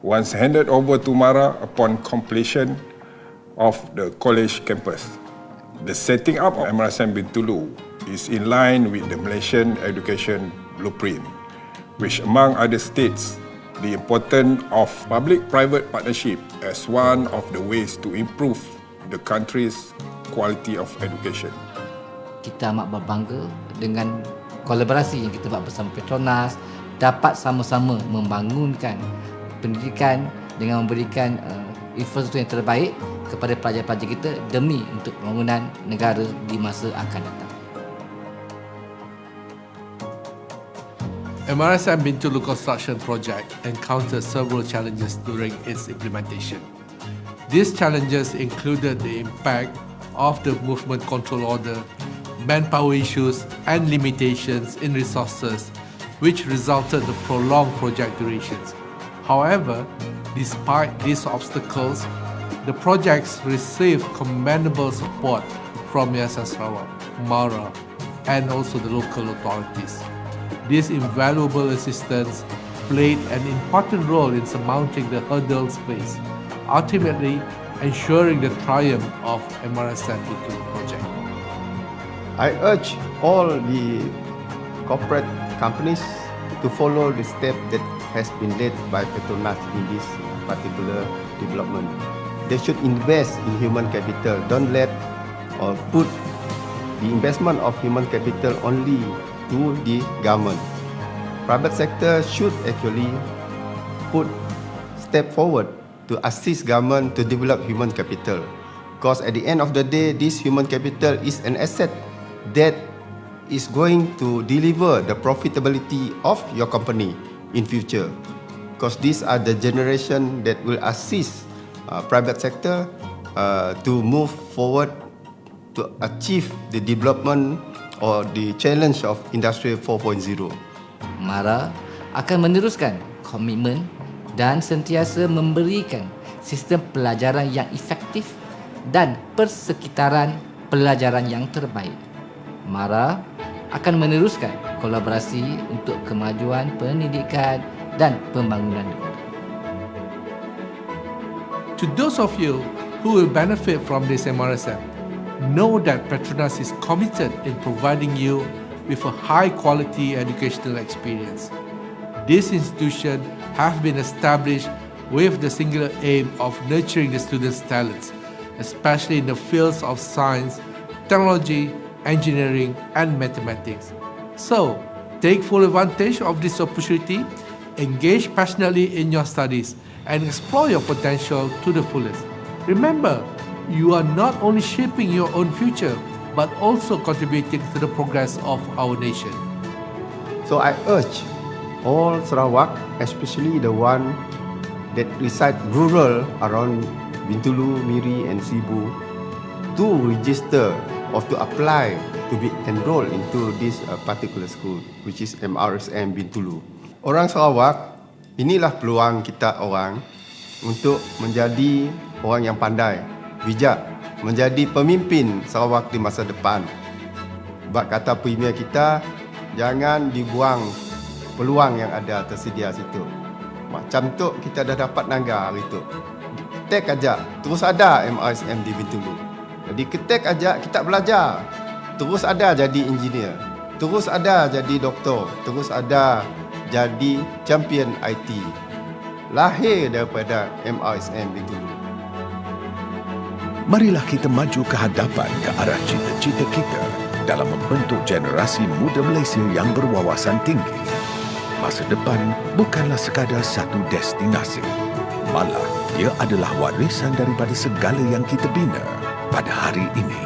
once handed over to MARA upon completion of the college campus. The setting up of MRSM Bintulu is in line with the Malaysian Education Blueprint, which among other states the importance of public-private partnership as one of the ways to improve the country's quality of education. Kita amat berbangga dengan kolaborasi yang kita buat bersama Petronas dapat sama-sama membangunkan pendidikan dengan memberikan infrastruktur yang terbaik kepada pelajar-pelajar kita demi untuk pembangunan negara di masa akan datang. MRSM Bintulu construction project encountered several challenges during its implementation. These challenges included the impact of the movement control order, manpower issues, and limitations in resources, which resulted in prolonged project durations. However, despite these obstacles, the projects received commendable support from Yayasan Sarawak, MARA, and also the local authorities. This invaluable assistance played an important role in surmounting the hurdles faced, ultimately ensuring the triumph of MRSM Bintulu project. I urge all the corporate companies to follow the step that has been led by Petronas in this particular development. They should invest in human capital. Don't let or put the investment of human capital only to the government. Private sector should actually put step forward to assist government to develop human capital. Because at the end of the day, this human capital is an asset that is going to deliver the profitability of your company in future. Because these are the generation that will assist private sector to move forward to achieve the development or the challenge of Industry 4.0. MARA akan meneruskan komitmen dan sentiasa memberikan sistem pelajaran yang efektif dan persekitaran pelajaran yang terbaik. MARA akan meneruskan kolaborasi untuk kemajuan pendidikan dan pembangunan negara. To those of you who will benefit from this MRSM, know that Petronas is committed in providing you with a high-quality educational experience. This institution has been established with the singular aim of nurturing the students' talents, especially in the fields of science, technology, engineering, and mathematics. So, take full advantage of this opportunity, engage passionately in your studies, and explore your potential to the fullest. Remember, you are not only shaping your own future, but also contributing to the progress of our nation. So I urge all Sarawak, especially the one that reside rural around Bintulu, Miri and Sibu, to register or to apply to be enrolled into this particular school, which is MRSM Bintulu. Orang Sarawak, inilah peluang kita orang untuk menjadi orang yang pandai, bijak, menjadi pemimpin Sarawak di masa depan. Sebab kata Premier kita, jangan dibuang peluang yang ada tersedia situ. Macam tu kita dah dapat nangga hari tu. Ketek aja, terus ada MRSM di Bintulu. Jadi ketek aja kita belajar. Terus ada jadi engineer. Terus ada jadi doktor. Terus ada jadi champion IT. Lahir daripada MRSM Bintulu. Marilah kita maju ke hadapan ke arah cita-cita kita dalam membentuk generasi muda Malaysia yang berwawasan tinggi. Masa depan bukanlah sekadar satu destinasi. Malah, ia adalah warisan daripada segala yang kita bina pada hari ini.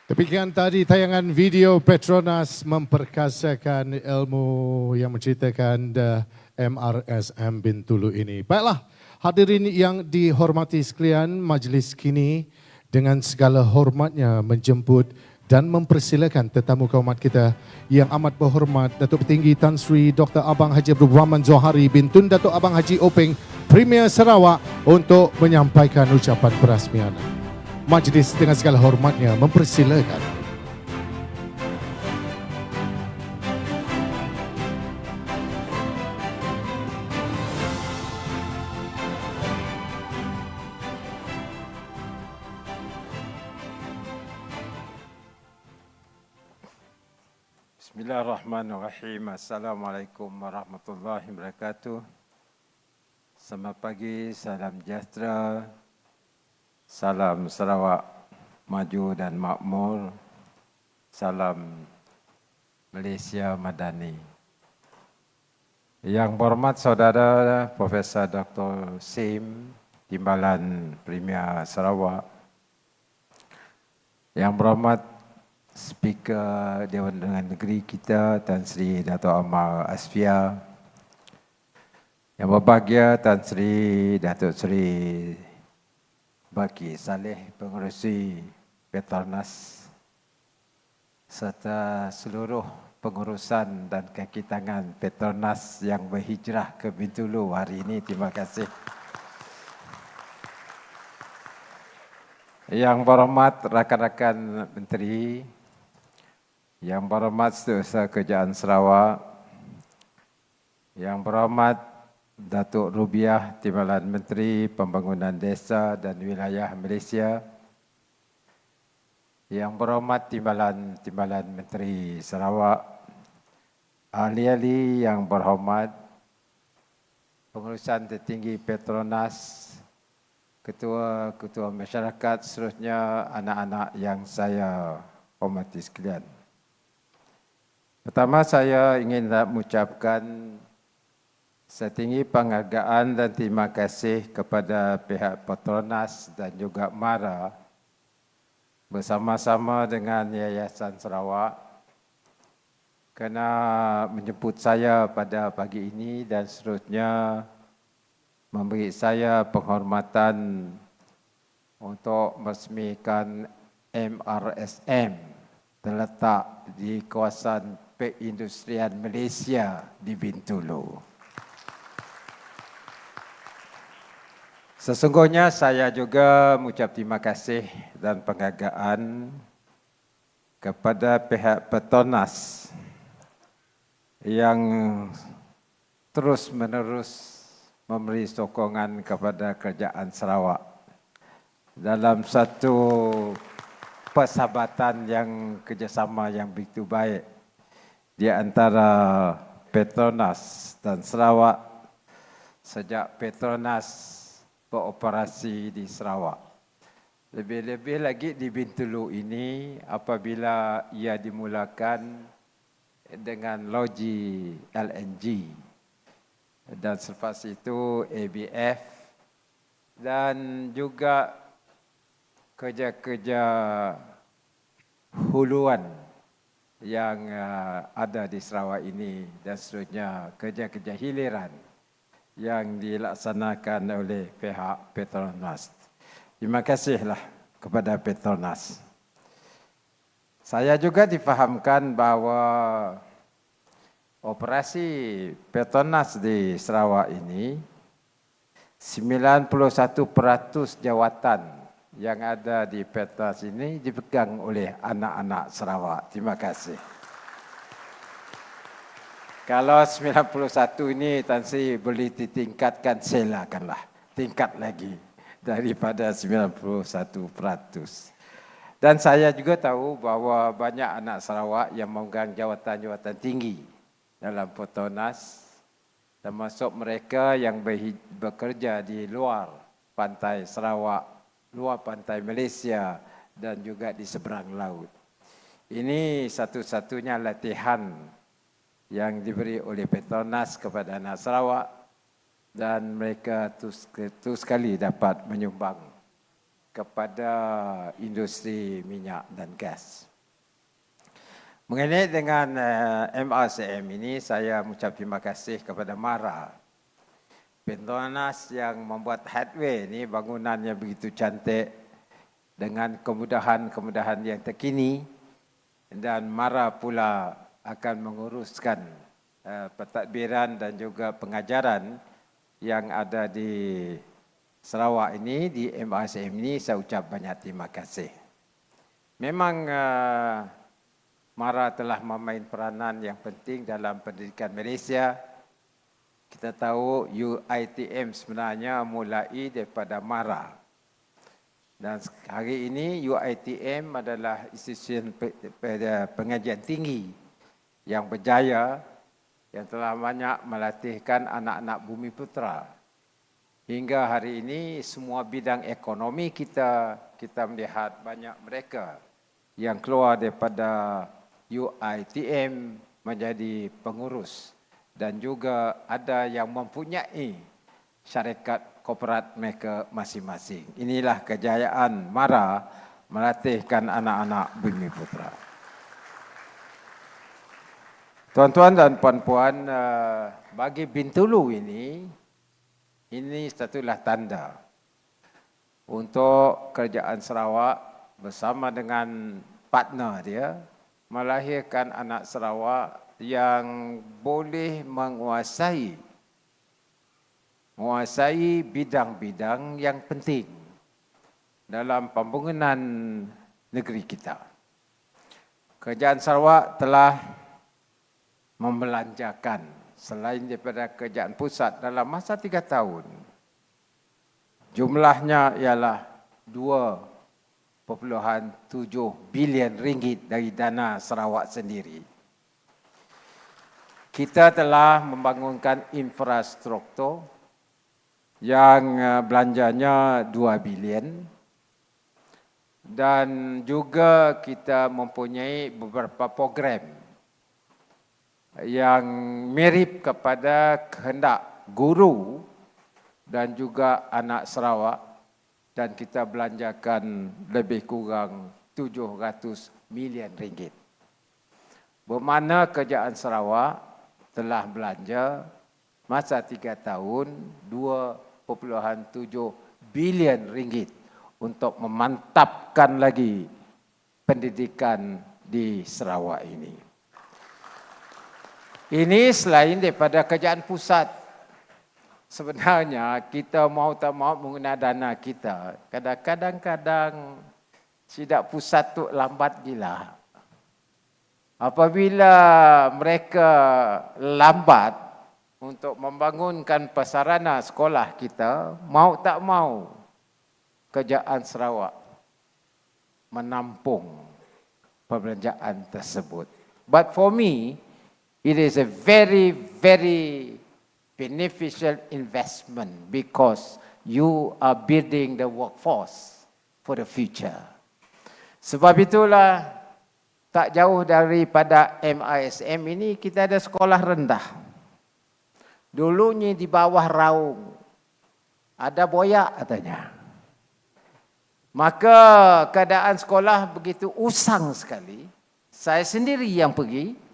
Demikian tadi tayangan video Petronas memperkasakan ilmu yang menceritakan MRSM Bintulu ini. Baiklah, hadirin yang dihormati sekalian, majlis kini dengan segala hormatnya menjemput dan mempersilakan tetamu kehormat kita yang amat berhormat Datuk Petinggi Tan Sri Dr. Abang Haji Abdul Rahman Johari bin Tun Datuk Abang Haji Openg Premier Sarawak untuk menyampaikan ucapan perasmian. Majlis dengan segala hormatnya mempersilakan. Bismillahirrahmanirrahim. Assalamualaikum warahmatullahi wabarakatuh. Selamat pagi, salam sejahtera. Salam Sarawak maju dan makmur. Salam Malaysia Madani. Yang berhormat Saudara Profesor Dr. Sim, Timbalan Premier Sarawak. Yang berhormat Speaker Dewan Undangan Negeri kita, Tan Sri Dato' Amar Asfia. Yang berbahagia Tan Sri Datuk Seri Baki Saleh, Pengerusi Petronas, serta seluruh pengurusan dan kaki tangan Petronas yang berhijrah ke Bintulu hari ini. Terima kasih. Yang berhormat rakan-rakan menteri, yang berhormat Setiausaha Kerajaan Sarawak, yang berhormat Datuk Rubiah Timbalan Menteri Pembangunan Desa dan Wilayah Malaysia, yang berhormat Timbalan Menteri Sarawak, ahli-ahli yang berhormat, pengurusan tertinggi Petronas, ketua-ketua masyarakat, seterusnya anak-anak yang saya hormati sekalian. Pertama, saya ingin mengucapkan setinggi penghargaan dan terima kasih kepada pihak Petronas dan juga MARA bersama-sama dengan Yayasan Sarawak kerana menjemput saya pada pagi ini dan seterusnya memberi saya penghormatan untuk meresmikan MRSM terletak di kawasan Perindustrian Malaysia di Bintulu. Sesungguhnya saya juga mengucap terima kasih dan penghargaan kepada pihak Petronas yang terus-menerus memberi sokongan kepada Kerajaan Sarawak dalam satu persahabatan yang kerjasama yang begitu baik di antara Petronas dan Sarawak sejak Petronas beroperasi di Sarawak. Lebih-lebih lagi di Bintulu ini apabila ia dimulakan dengan loji LNG dan selepas itu ABF dan juga kerja-kerja huluan yang ada di Sarawak ini dan seterusnya kerja-kerja hiliran yang dilaksanakan oleh pihak Petronas. Terima kasihlah kepada Petronas. Saya juga difahamkan bahawa operasi Petronas di Sarawak ini 91% jawatan yang ada di Petronas ini dipegang oleh anak-anak Sarawak. Terima kasih. Kalau 91 ini Tan Sri boleh ditingkatkan, silakanlah. Tingkat lagi daripada 91%. Dan saya juga tahu bahawa banyak anak Sarawak yang memegang jawatan-jawatan tinggi dalam Petronas, termasuk mereka yang bekerja di luar pantai Sarawak, luar pantai Malaysia dan juga di seberang laut. Ini satu-satunya latihan yang diberi oleh Petronas kepada anak Sarawak dan mereka terus sekali dapat menyumbang kepada industri minyak dan gas. Mengenai dengan MRSM ini, saya mengucap terima kasih kepada MARA. Petronas yang membuat headway ini, bangunannya begitu cantik dengan kemudahan-kemudahan yang terkini dan MARA pula akan menguruskan pentadbiran dan juga pengajaran yang ada di Sarawak ini, di MRSM ini. Saya ucap banyak terima kasih. Memang MARA telah memain peranan yang penting dalam pendidikan Malaysia. Kita tahu UiTM sebenarnya mulai daripada MARA. Dan hari ini UiTM adalah institusi pengajian tinggi yang berjaya, yang telah banyak melatihkan anak-anak Bumi Putra. Hingga hari ini semua bidang ekonomi kita melihat banyak mereka yang keluar daripada UiTM menjadi pengurus dan juga ada yang mempunyai syarikat korporat mereka masing-masing. Inilah kejayaan MARA melatihkan anak-anak Bumi Putra. Tuan-tuan dan puan-puan, bagi Bintulu ini satulah tanda untuk Kerajaan Sarawak bersama dengan partner dia melahirkan anak Sarawak yang boleh menguasai bidang-bidang yang penting dalam pembangunan negeri kita. Kerajaan Sarawak telah membelanjakan selain daripada kerajaan pusat dalam masa 3 tahun. Jumlahnya ialah 2.7 bilion ringgit dari dana Sarawak sendiri. Kita telah membangunkan infrastruktur yang belanjanya 2 bilion dan juga kita mempunyai beberapa program yang mirip kepada kehendak guru dan juga anak Sarawak dan kita belanjakan lebih kurang 700 milion ringgit. Bermakna Kerajaan Sarawak telah belanja masa 3 tahun 2.7 bilion ringgit untuk memantapkan lagi pendidikan di Sarawak ini. Ini selain daripada kerajaan pusat. Sebenarnya kita mau tak mau menggunakan dana kita. Kadang-kadang sidak pusat tu lambat gila. Apabila mereka lambat untuk membangunkan prasarana sekolah kita, mau tak mau Kerajaan Sarawak menampung perbelanjaan tersebut. But for me, it is a very, very beneficial investment because you are building the workforce for the future. Sebab itulah tak jauh daripada MISM ini kita ada sekolah rendah. Dulunya di bawah raung. Ada boyak katanya. Maka keadaan sekolah begitu usang sekali. Saya sendiri yang pergi.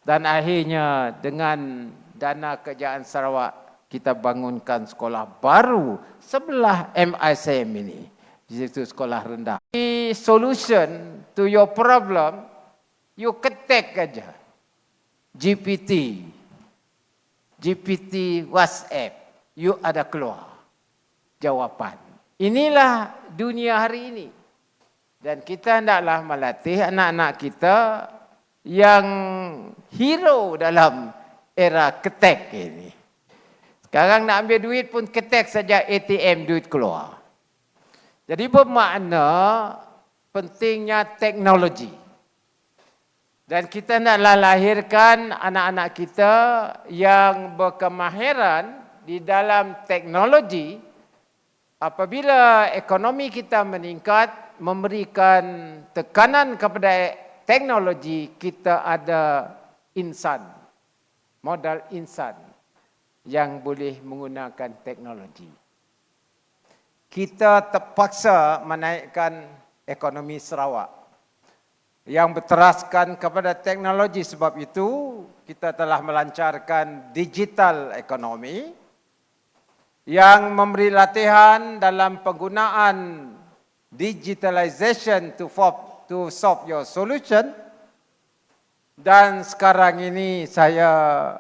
Dan akhirnya dengan dana Kerajaan Sarawak kita bangunkan sekolah baru sebelah MISM ini. Di situ sekolah rendah. The solution to your problem, you ketik aja. GPT, WhatsApp, you ada keluar jawapan. Inilah dunia hari ini. Dan kita hendaklah melatih anak-anak kita yang hero dalam era ketek ini. Sekarang nak ambil duit pun ketek saja ATM duit keluar. Jadi bermakna pentingnya teknologi. Dan kita naklah lahirkan anak-anak kita yang berkemahiran di dalam teknologi. Apabila ekonomi kita meningkat, memberikan tekanan kepada teknologi, kita ada insan, modal insan yang boleh menggunakan teknologi. Kita terpaksa menaikkan ekonomi Sarawak yang berteraskan kepada teknologi. Sebab itu kita telah melancarkan digital ekonomi yang memberi latihan dalam penggunaan digitalization to solve your solution. Dan sekarang ini saya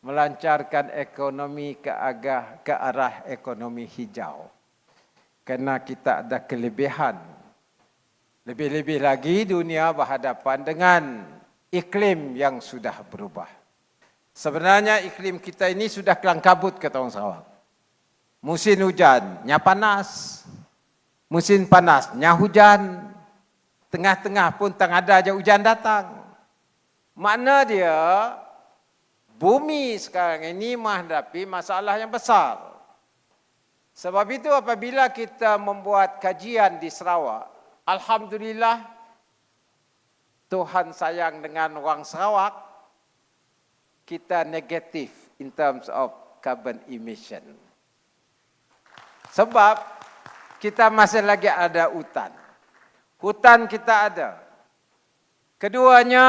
melancarkan ekonomi ke arah ekonomi hijau. Kerana kita ada kelebihan. Lebih-lebih lagi dunia berhadapan dengan iklim yang sudah berubah. Sebenarnya iklim kita ini sudah kelang kabut kata orang Sarawak. Musim hujan, nya panas. Musim panas, nya hujan. Tengah-tengah pun tak ada aja hujan datang. Makna dia, bumi sekarang ini menghadapi masalah yang besar. Sebab itu apabila kita membuat kajian di Sarawak, alhamdulillah Tuhan sayang dengan orang Sarawak, kita negatif in terms of carbon emission. Sebab kita masih lagi ada hutan. Hutan kita ada. Keduanya,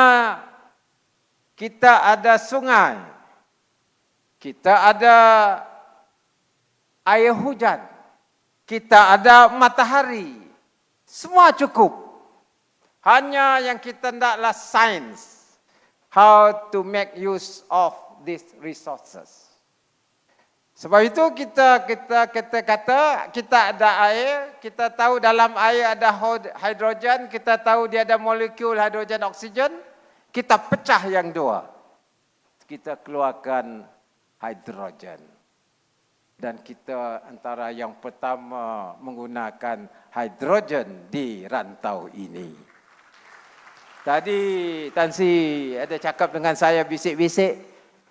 kita ada sungai. Kita ada air hujan. Kita ada matahari. Semua cukup. Hanya yang kita hendaklah sains. How to make use of these resources. Sebab itu kita kata kita ada air, kita tahu dalam air ada hidrogen, kita tahu dia ada molekul hidrogen oksigen, kita pecah yang dua. Kita keluarkan hidrogen. Dan kita antara yang pertama menggunakan hidrogen di rantau ini. Tadi Tan Sri ada cakap dengan saya bisik-bisik,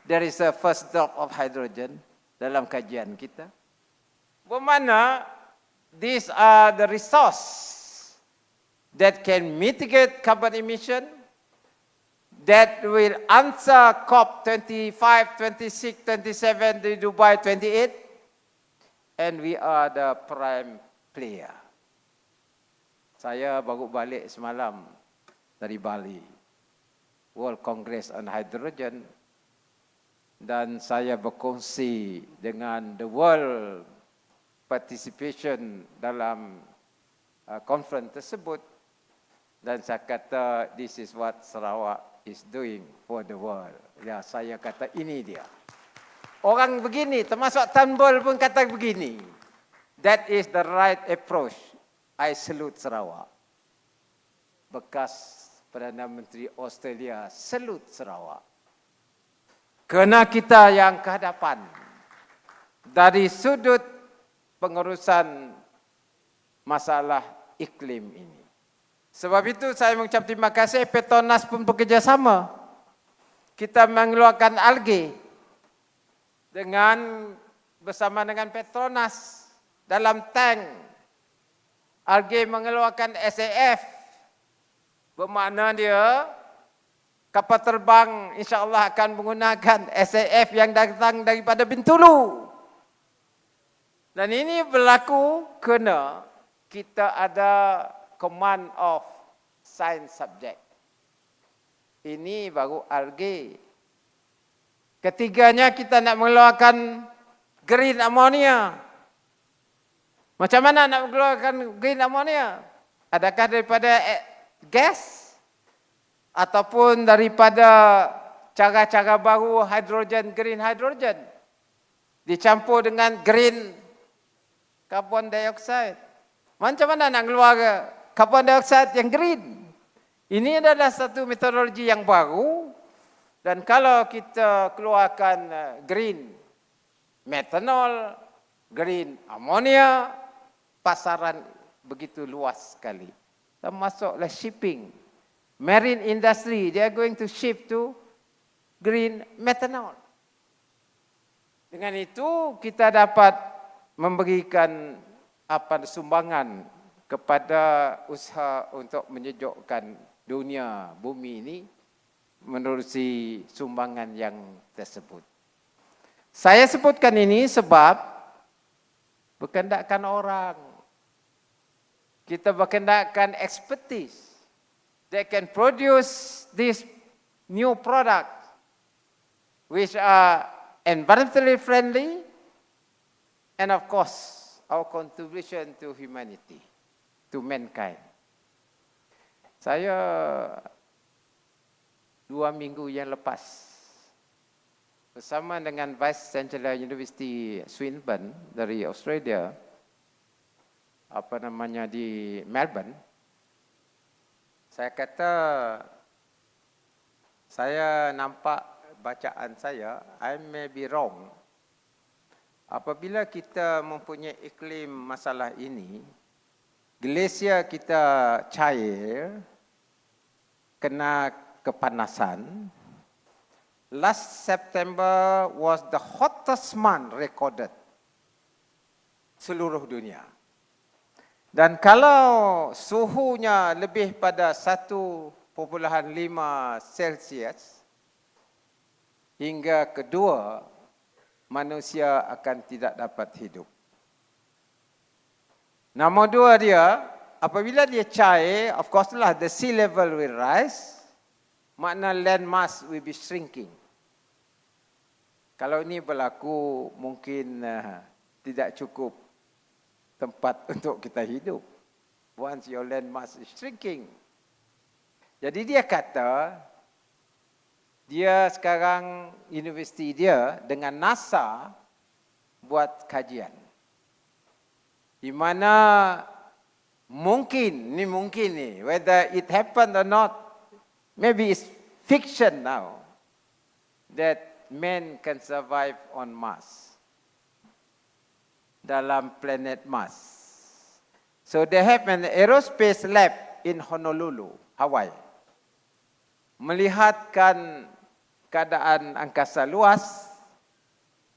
there is a first drop of hydrogen dalam kajian kita. Bermakna, these are the resource that can mitigate carbon emission, that will answer COP 25, 26, 27 di Dubai 28, and we are the prime player. Saya baru balik semalam dari Bali, World Congress on Hydrogen, dan saya berkongsi dengan the world participation dalam conference tersebut, dan saya kata this is what Sarawak is doing for the world. Ya, saya kata ini dia. Orang begini, termasuk Tan Bol pun kata begini. That is the right approach. I salute Sarawak. Bekas Perdana Menteri Australia salute Sarawak. Kerana kita yang kehadapan dari sudut pengurusan masalah iklim ini. Sebab itu saya mengucap terima kasih, Petronas pun bekerjasama. Kita mengeluarkan alge bersama dengan Petronas dalam tank. Alge mengeluarkan SAF. Bermakna dia kapal terbang insya-Allah akan menggunakan SAF yang datang daripada Bintulu. Dan ini berlaku kerana kita ada command of science subject. Ini baru algae. Ketiganya kita nak mengeluarkan green ammonia. Macam mana nak mengeluarkan green ammonia? Adakah daripada gas ataupun daripada cara-cara baru hidrogen, green hidrogen dicampur dengan green carbon dioxide? Macam mana nak keluar carbon dioxide yang green? Ini adalah satu metodologi yang baru, dan kalau kita keluarkan green methanol, green ammonia, pasaran begitu luas sekali. Termasuklah shipping. Marine industry, they are going to ship to green methanol. Dengan itu kita dapat memberikan sumbangan kepada usaha untuk menyejukkan dunia bumi ini menerusi sumbangan yang tersebut. Saya sebutkan ini sebab berkendakkan orang. Kita berkendakkan expertise that can produce these new products which are environmentally friendly, and of course our contribution to humanity, to mankind. Saya 2 minggu yang lepas bersama dengan Vice Chancellor University Swinburne dari Australia, di Melbourne, saya kata saya nampak bacaan saya, I may be wrong. Apabila kita mempunyai iklim masalah ini, glasier kita cair, kena kepanasan. Last September was the hottest month recorded seluruh dunia. Dan kalau suhunya lebih pada 1.5 Celsius, hingga kedua, manusia akan tidak dapat hidup. Nombor dua dia, apabila dia cair, of course lah, the sea level will rise, makna land mass will be shrinking. Kalau ini berlaku, mungkin tidak cukup tempat untuk kita hidup. Once your land mass is shrinking. Jadi dia kata, dia sekarang universiti dia dengan NASA buat kajian. Di mana mungkin ni, whether it happened or not, maybe it's fiction now, that man can survive on Mars, dalam planet Mars. So they have an aerospace lab in Honolulu, Hawaii, melihatkan keadaan angkasa luas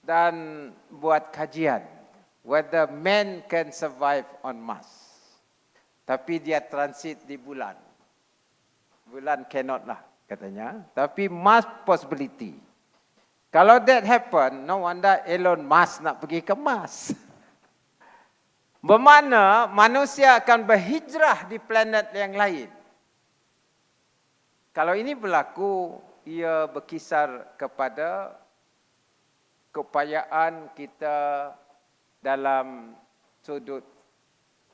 dan buat kajian whether man can survive on Mars. Tapi dia transit di bulan. Bulan cannot lah katanya. Tapi Mars possibility. Kalau that happen, no wonder Elon Musk nak pergi ke Mars. Bermakna manusia akan berhijrah di planet yang lain. Kalau ini berlaku, ia berkisar kepada keupayaan kita dalam sudut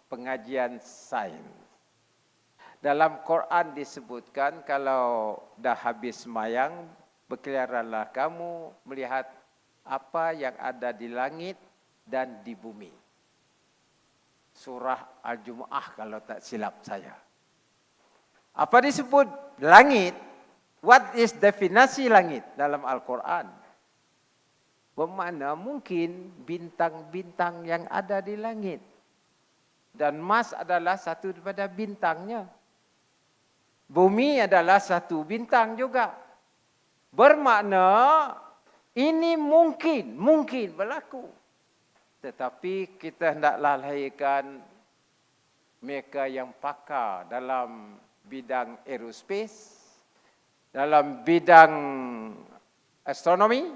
pengajian sains. Dalam Quran disebutkan, kalau dah habis sembahyang, berkeliaranlah kamu melihat apa yang ada di langit dan di bumi. Surah Al-Jumu'ah kalau tak silap saya. Apa disebut langit? What is definisi langit dalam Al-Quran? Bermakna mungkin bintang-bintang yang ada di langit. Dan Mars adalah satu daripada bintangnya. Bumi adalah satu bintang juga. Bermakna ini mungkin berlaku. Tetapi kita hendaklah lahirkan mereka yang pakar dalam bidang aerospace, dalam bidang astronomi,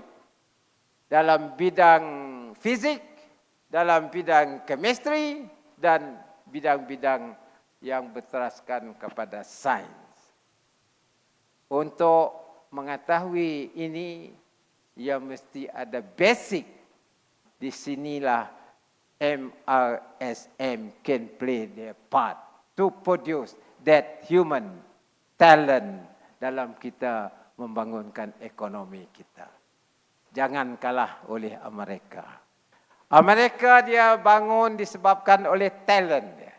dalam bidang fizik, dalam bidang chemistry, dan bidang-bidang yang berteraskan kepada sains. Untuk mengetahui ini, ia mesti ada basic. Di sinilah MRSM can play their part to produce that human talent dalam kita membangunkan ekonomi kita. Jangan kalah oleh Amerika. Amerika dia bangun disebabkan oleh talent dia.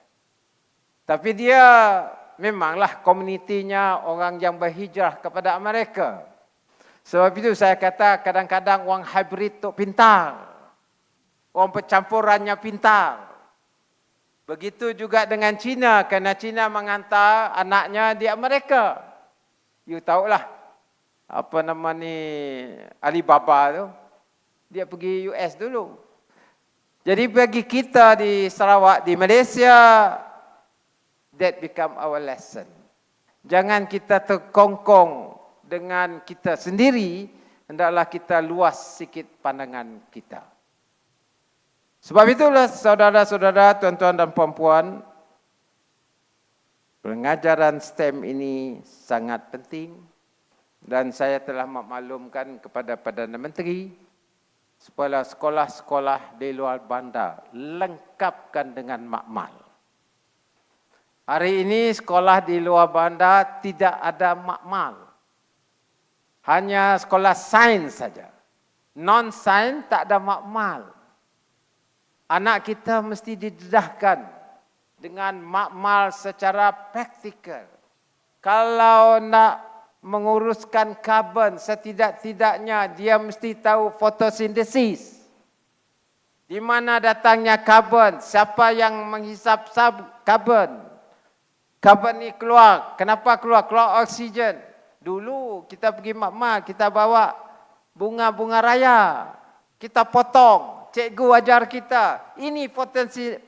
Tapi dia memanglah komunitinya orang yang berhijrah kepada Amerika. Sebab itu saya kata kadang-kadang orang hybrid tu pintar. Orang percampurannya pintar. Begitu juga dengan China, kerana China menghantar anaknya di Amerika. You tahulah, apa nama ni, Alibaba tu, dia pergi US dulu. Jadi bagi kita di Sarawak, di Malaysia, that become our lesson. Jangan kita terkongkong dengan kita sendiri, hendaklah kita luas sikit pandangan kita. Sebab itulah saudara-saudara, tuan-tuan dan puan-puan, pengajaran STEM ini sangat penting dan saya telah memaklumkan kepada Perdana Menteri supaya sekolah-sekolah di luar bandar lengkapkan dengan makmal. Hari ini sekolah di luar bandar tidak ada makmal. Hanya sekolah sains saja. Non-sains tak ada makmal. Anak kita mesti didedahkan dengan makmal secara praktikal. Kalau nak menguruskan karbon, setidak-tidaknya dia mesti tahu fotosintesis. Di mana datangnya karbon, siapa yang menghisap karbon. Karbon ni keluar, kenapa keluar? Keluar oksigen. 2 Dulu kita pergi makmal, kita bawa bunga-bunga raya. Kita potong, cikgu ajar kita. Ini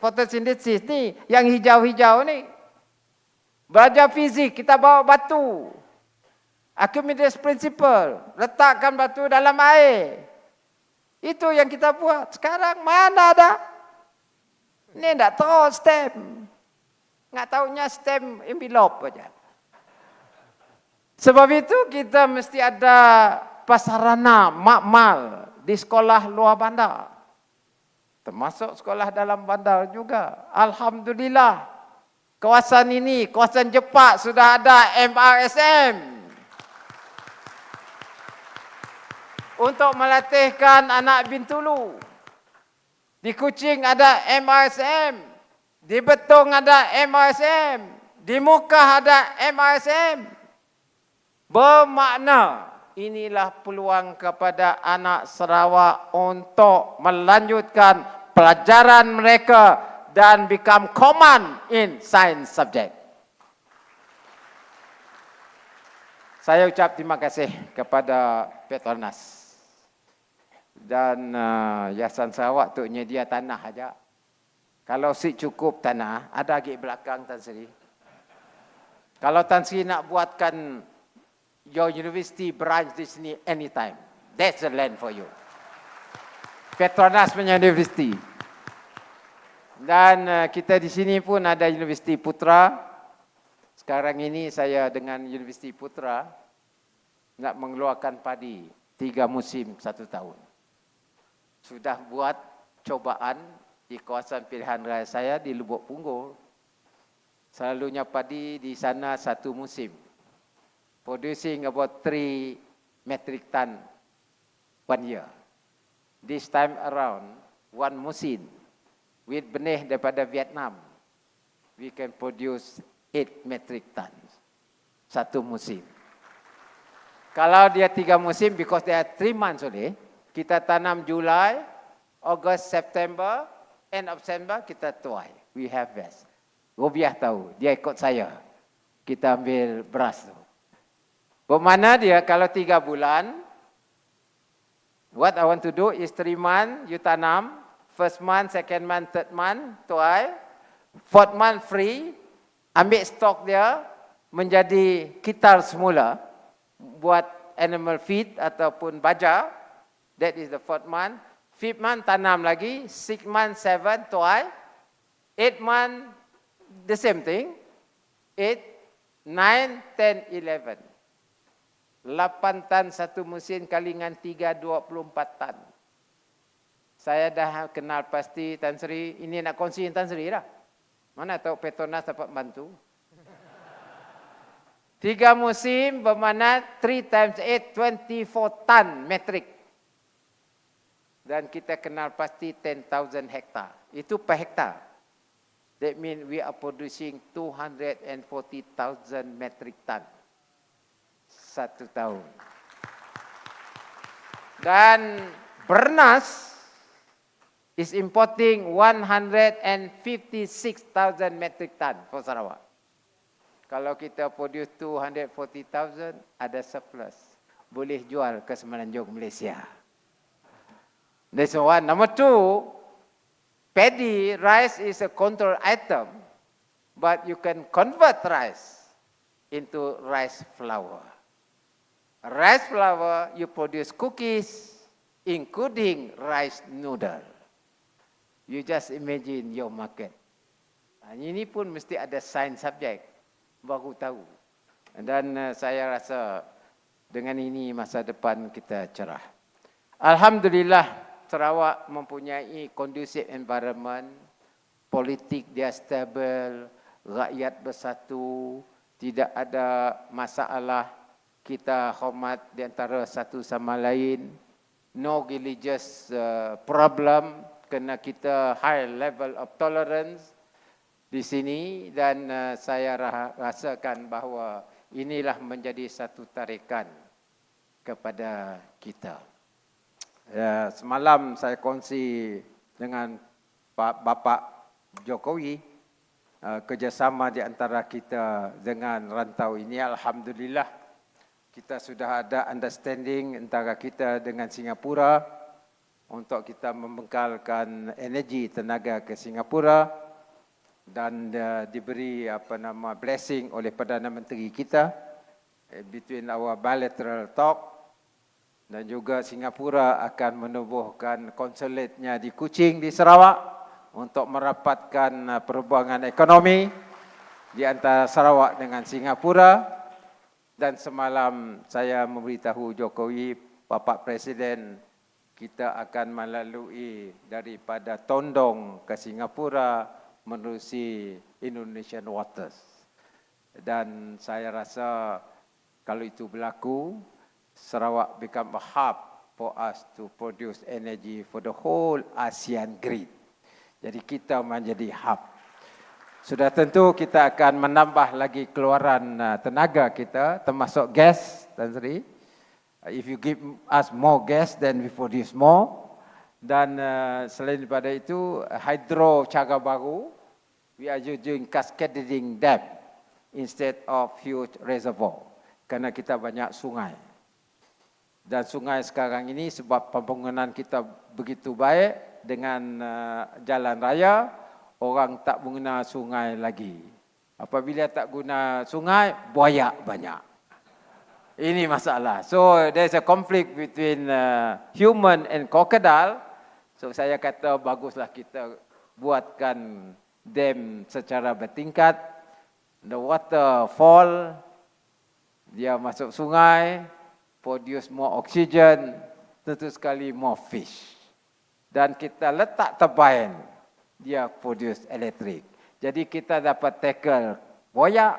fotosintesis ni, yang hijau-hijau ni. Belajar fizik, kita bawa batu. Archimedes principle, letakkan batu dalam air. Itu yang kita buat. Sekarang mana ada? Ni tak tahu stem. Nggak tahunya stem envelope aja. Sebab itu kita mesti ada prasarana makmal di sekolah luar bandar. Termasuk sekolah dalam bandar juga. Alhamdulillah. Kawasan ini, kawasan Jepak sudah ada MRSM. Untuk melatihkan anak Bintulu. Di Kuching ada MRSM. Di Betong ada MRSM. Di Mukah ada MRSM. Bermakna inilah peluang kepada anak Sarawak untuk melanjutkan pelajaran mereka dan become command in science subject. Saya ucap terima kasih kepada Petronas dan Yayasan Sarawak untuk nyedia tanah aja. Kalau si cukup tanah, ada di belakang Tan Sri. Kalau Tan Sri nak buatkan your university branch di sini anytime, that's the land for you. Petronas punya university. Dan kita di sini pun ada Universiti Putra. Sekarang ini saya dengan Universiti Putra nak mengeluarkan padi 3 musim 1 tahun. Sudah buat cobaan di kawasan pilihan raya saya di Lubuk Punggol. Selalunya padi di sana 1 musim. Producing about 3 metric ton 1 year. This time around, 1 musim with benih daripada Vietnam, we can produce 8 metric tons 1 musim. Kalau dia 3 musim, because there are 3 months only, kita tanam Julai, August, September, end of September kita tuai. We have best. Robiah tahu, dia ikut saya. Kita ambil beras tu. Bermakna dia kalau 3 bulan, what I want to do is 3 months you tanam, first month, second month, third month, tuai, fourth month free, ambil stok dia, menjadi kitar semula, buat animal feed ataupun baja, that is the fourth month, fifth month tanam lagi, 6 month, 7, tuai, 8 month, the same thing, 8, 9, 10, 11. 8 tan 1 musim kali dengan 3, 24 tan. Saya dah kenal pasti Tan Sri, ini nak kongsi Tan Sri dah. Mana tahu Petronas dapat bantu. 3 musim bermakna 3 times 8, 24 tan metrik. Dan kita kenal pasti 10,000 hektar. Itu per hektar. That means we are producing 240,000 metric ton. 1 tahun. Dan Bernas is importing 156,000 metric ton for Sarawak. Kalau kita produce 240,000, ada surplus. Boleh jual ke Semenanjung Malaysia. That's one. Number 2, paddy, rice is a control item, but you can convert rice into rice flour. Rice flour, you produce cookies, including rice noodle. You just imagine your market. Ini pun mesti ada science subject, baru tahu. Dan saya rasa dengan ini masa depan kita cerah. Alhamdulillah, Sarawak mempunyai conducive environment, politik dia stabil, rakyat bersatu, tidak ada masalah. Kita hormat di antara satu sama lain. No religious problem, kerana kita high level of tolerance di sini. Dan saya rasakan bahawa inilah menjadi satu tarikan kepada kita. Semalam saya kongsi dengan Bapak Jokowi, kerjasama di antara kita dengan rantau ini. Alhamdulillah, kita sudah ada understanding antara kita dengan Singapura untuk kita membekalkan energi tenaga ke Singapura dan diberi blessing oleh Perdana Menteri kita between our bilateral talk. Dan juga Singapura akan menubuhkan konsulatnya di Kuching, di Sarawak untuk merapatkan perhubungan ekonomi di antara Sarawak dengan Singapura. Dan semalam saya memberitahu Jokowi, Bapak Presiden, kita akan melalui daripada Tondong ke Singapura menerusi Indonesian Waters. Dan saya rasa kalau itu berlaku, Sarawak become a hub for us to produce energy for the whole ASEAN grid. Jadi kita menjadi hub. Sudah tentu kita akan menambah lagi keluaran tenaga kita, termasuk gas, Tan Sri. If you give us more gas, then we produce more. Dan selain daripada itu, hydro cara baru, we are using cascading dam instead of huge reservoir. Kerana kita banyak sungai. Dan sungai sekarang ini sebab pembangunan kita begitu baik dengan jalan raya, orang tak guna sungai lagi. Apabila tak guna sungai, buaya banyak. Ini masalah. So there's a conflict between human and crocodile. So saya kata baguslah kita buatkan dam secara bertingkat. The water fall, dia masuk sungai, produce more oxygen, tentu sekali more fish. Dan kita letak turbine, dia produce elektrik. Jadi kita dapat tackle buaya,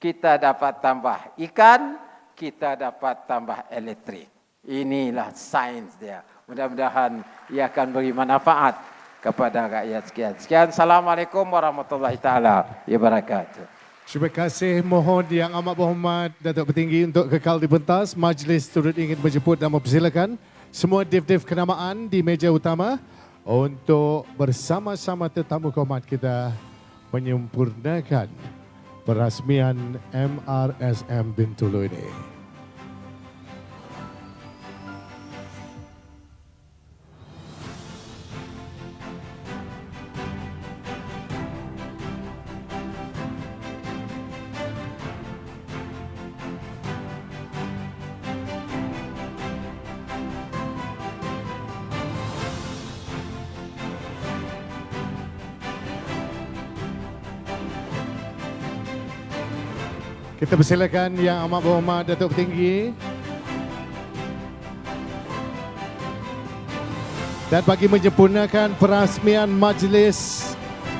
kita dapat tambah ikan, kita dapat tambah elektrik. Inilah sains dia. Mudah-mudahan ia akan beri manfaat kepada rakyat sekian. Sekian, Assalamualaikum warahmatullahi taala wabarakatuh. Terima kasih, mohon yang amat berhormat Datuk Petinggi untuk kekal di pentas. Majlis turut ingin menjemput dan mempersilakan semua div-div kenamaan di meja utama untuk bersama-sama tetamu kehormat kita menyempurnakan perasmian MRSM Bintulu ini. Kita persilakan yang amat berhormat Datuk Petinggi. Dan bagi menyempurnakan perasmian majlis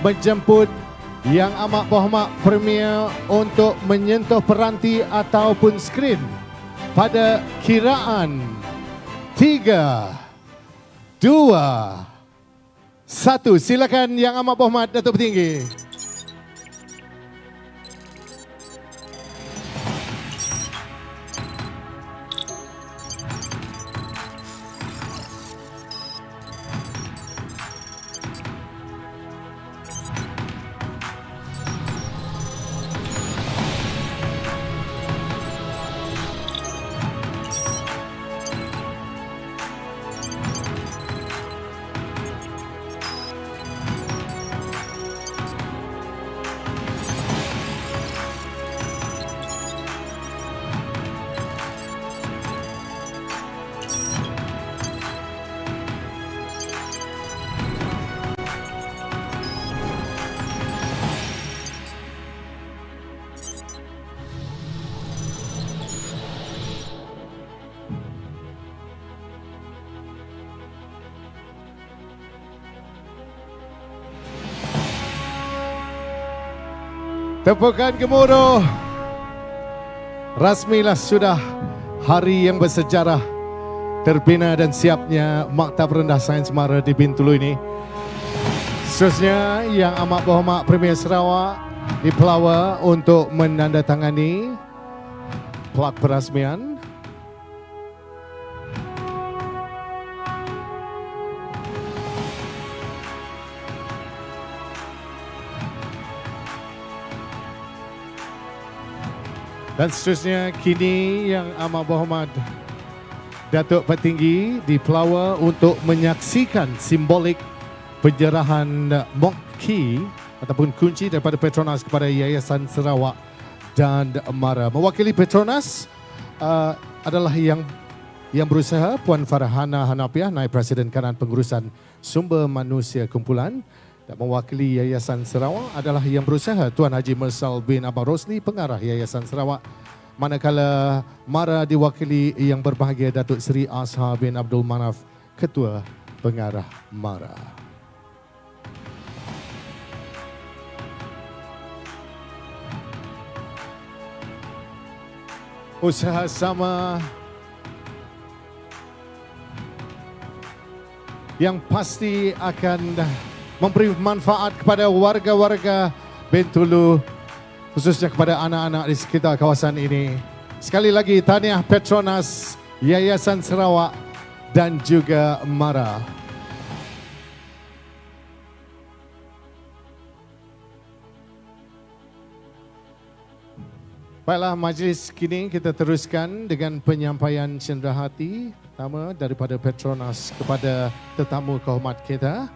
menjemput yang amat berhormat Premier untuk menyentuh peranti ataupun skrin pada kiraan 3, 2, 1. Silakan yang amat berhormat Datuk Petinggi. Tepukan gemuruh. Rasmilah sudah hari yang bersejarah terbina dan siapnya Maktab Rendah Sains Mara di Bintulu ini. Seterusnya yang amat berhormat Premier Sarawak di Pelawa untuk menandatangani plak perasmian. Dan seterusnya kini Yang Amat Berhormat Datuk Petinggi di Pelawa untuk menyaksikan simbolik penyerahan Mokki ataupun kunci daripada Petronas kepada Yayasan Sarawak dan MARA. Mewakili Petronas adalah yang berusaha Puan Farhana Hanafiah, Naib Presiden Kanan Pengurusan Sumber Manusia Kumpulan, dan mewakili Yayasan Sarawak adalah yang berusaha Tuan Haji Mersal bin Abang Rosli, Pengarah Yayasan Sarawak. Manakala MARA diwakili yang berbahagia Datuk Seri Azhar bin Abdul Manaf, Ketua Pengarah MARA. Usaha sama yang pasti akan memberi manfaat kepada warga-warga Bintulu, khususnya kepada anak-anak di sekitar kawasan ini. Sekali lagi tahniah Petronas, Yayasan Sarawak dan juga MARA. Baiklah, majlis kini kita teruskan dengan penyampaian cenderahati pertama daripada Petronas kepada tetamu kehormat kita.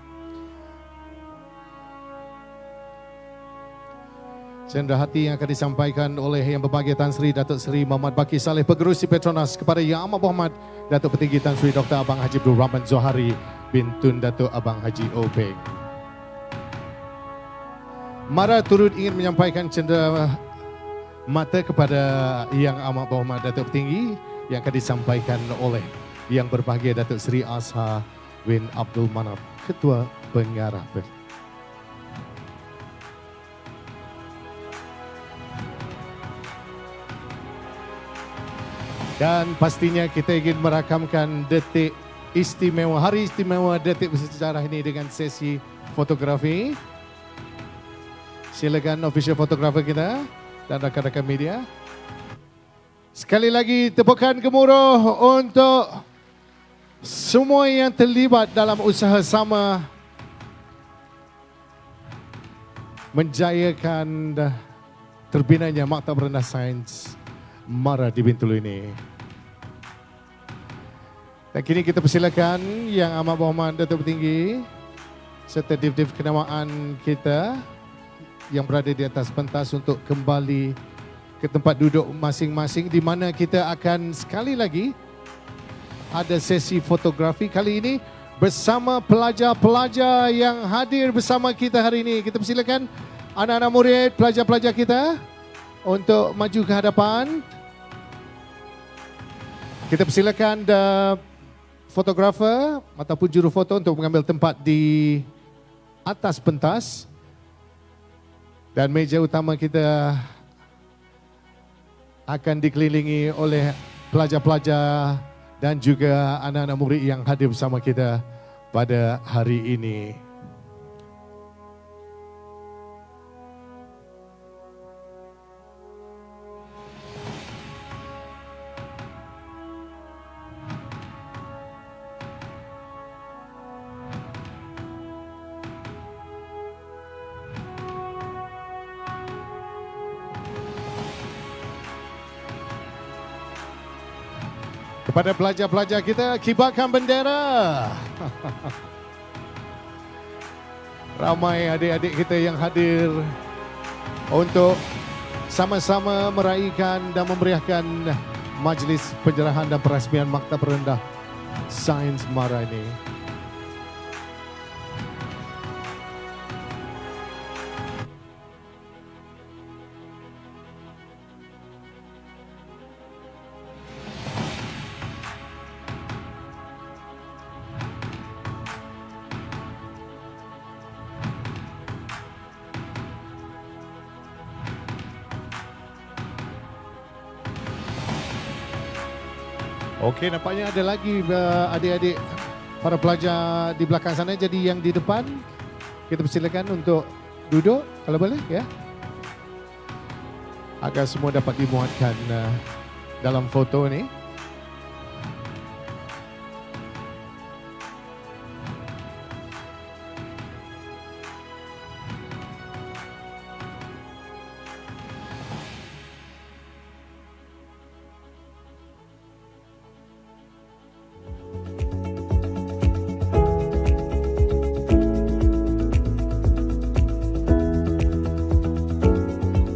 Cenderahati yang akan disampaikan oleh Yang Berbahagia Tan Sri Datuk Seri Muhammad Baki Saleh, Pengerusi Petronas, kepada Yang Amat Berhormat Datuk Petinggi Tan Sri Dr. Abang Haji Abdul Rahman Zohari bin Tun Datuk Abang Haji Openg. MARA turut ingin menyampaikan cenderamata kepada Yang Amat Berhormat Datuk Petinggi yang akan disampaikan oleh Yang Berbahagia Datuk Seri Azhar bin Abdul Manaf, Ketua Pengarah. Dan pastinya kita ingin merakamkan detik istimewa, hari istimewa detik bersejarah ini dengan sesi fotografi. Silakan official fotografer kita dan rakan-rakan media. Sekali lagi tepukan gemuruh untuk semua yang terlibat dalam usaha sama menjayakan terbinanya Maktab Rendah Sains MARA di Bintulu ini. Dan kini kita persilakan Yang Amat Berhormat Datuk Petinggi serta div-div kenamaan kita yang berada di atas pentas untuk kembali ke tempat duduk masing-masing, di mana kita akan sekali lagi ada sesi fotografi kali ini bersama pelajar-pelajar yang hadir bersama kita hari ini. Kita persilakan anak-anak murid, pelajar-pelajar kita untuk maju ke hadapan. Kita persilakan fotografer ataupun juru foto untuk mengambil tempat di atas pentas. Dan meja utama kita akan dikelilingi oleh pelajar-pelajar dan juga anak-anak murid yang hadir bersama kita pada hari ini. Kepada pelajar-pelajar kita, kibarkan bendera. Ramai adik-adik kita yang hadir untuk sama-sama meraihkan dan memeriahkan majlis penyerahan dan perasmian Maktab Rendah Sains MARA ini. Okey, nampaknya ada lagi adik-adik para pelajar di belakang sana. Jadi yang di depan kita persilakan untuk duduk kalau boleh ya. Agar semua dapat dimuatkan dalam foto ni.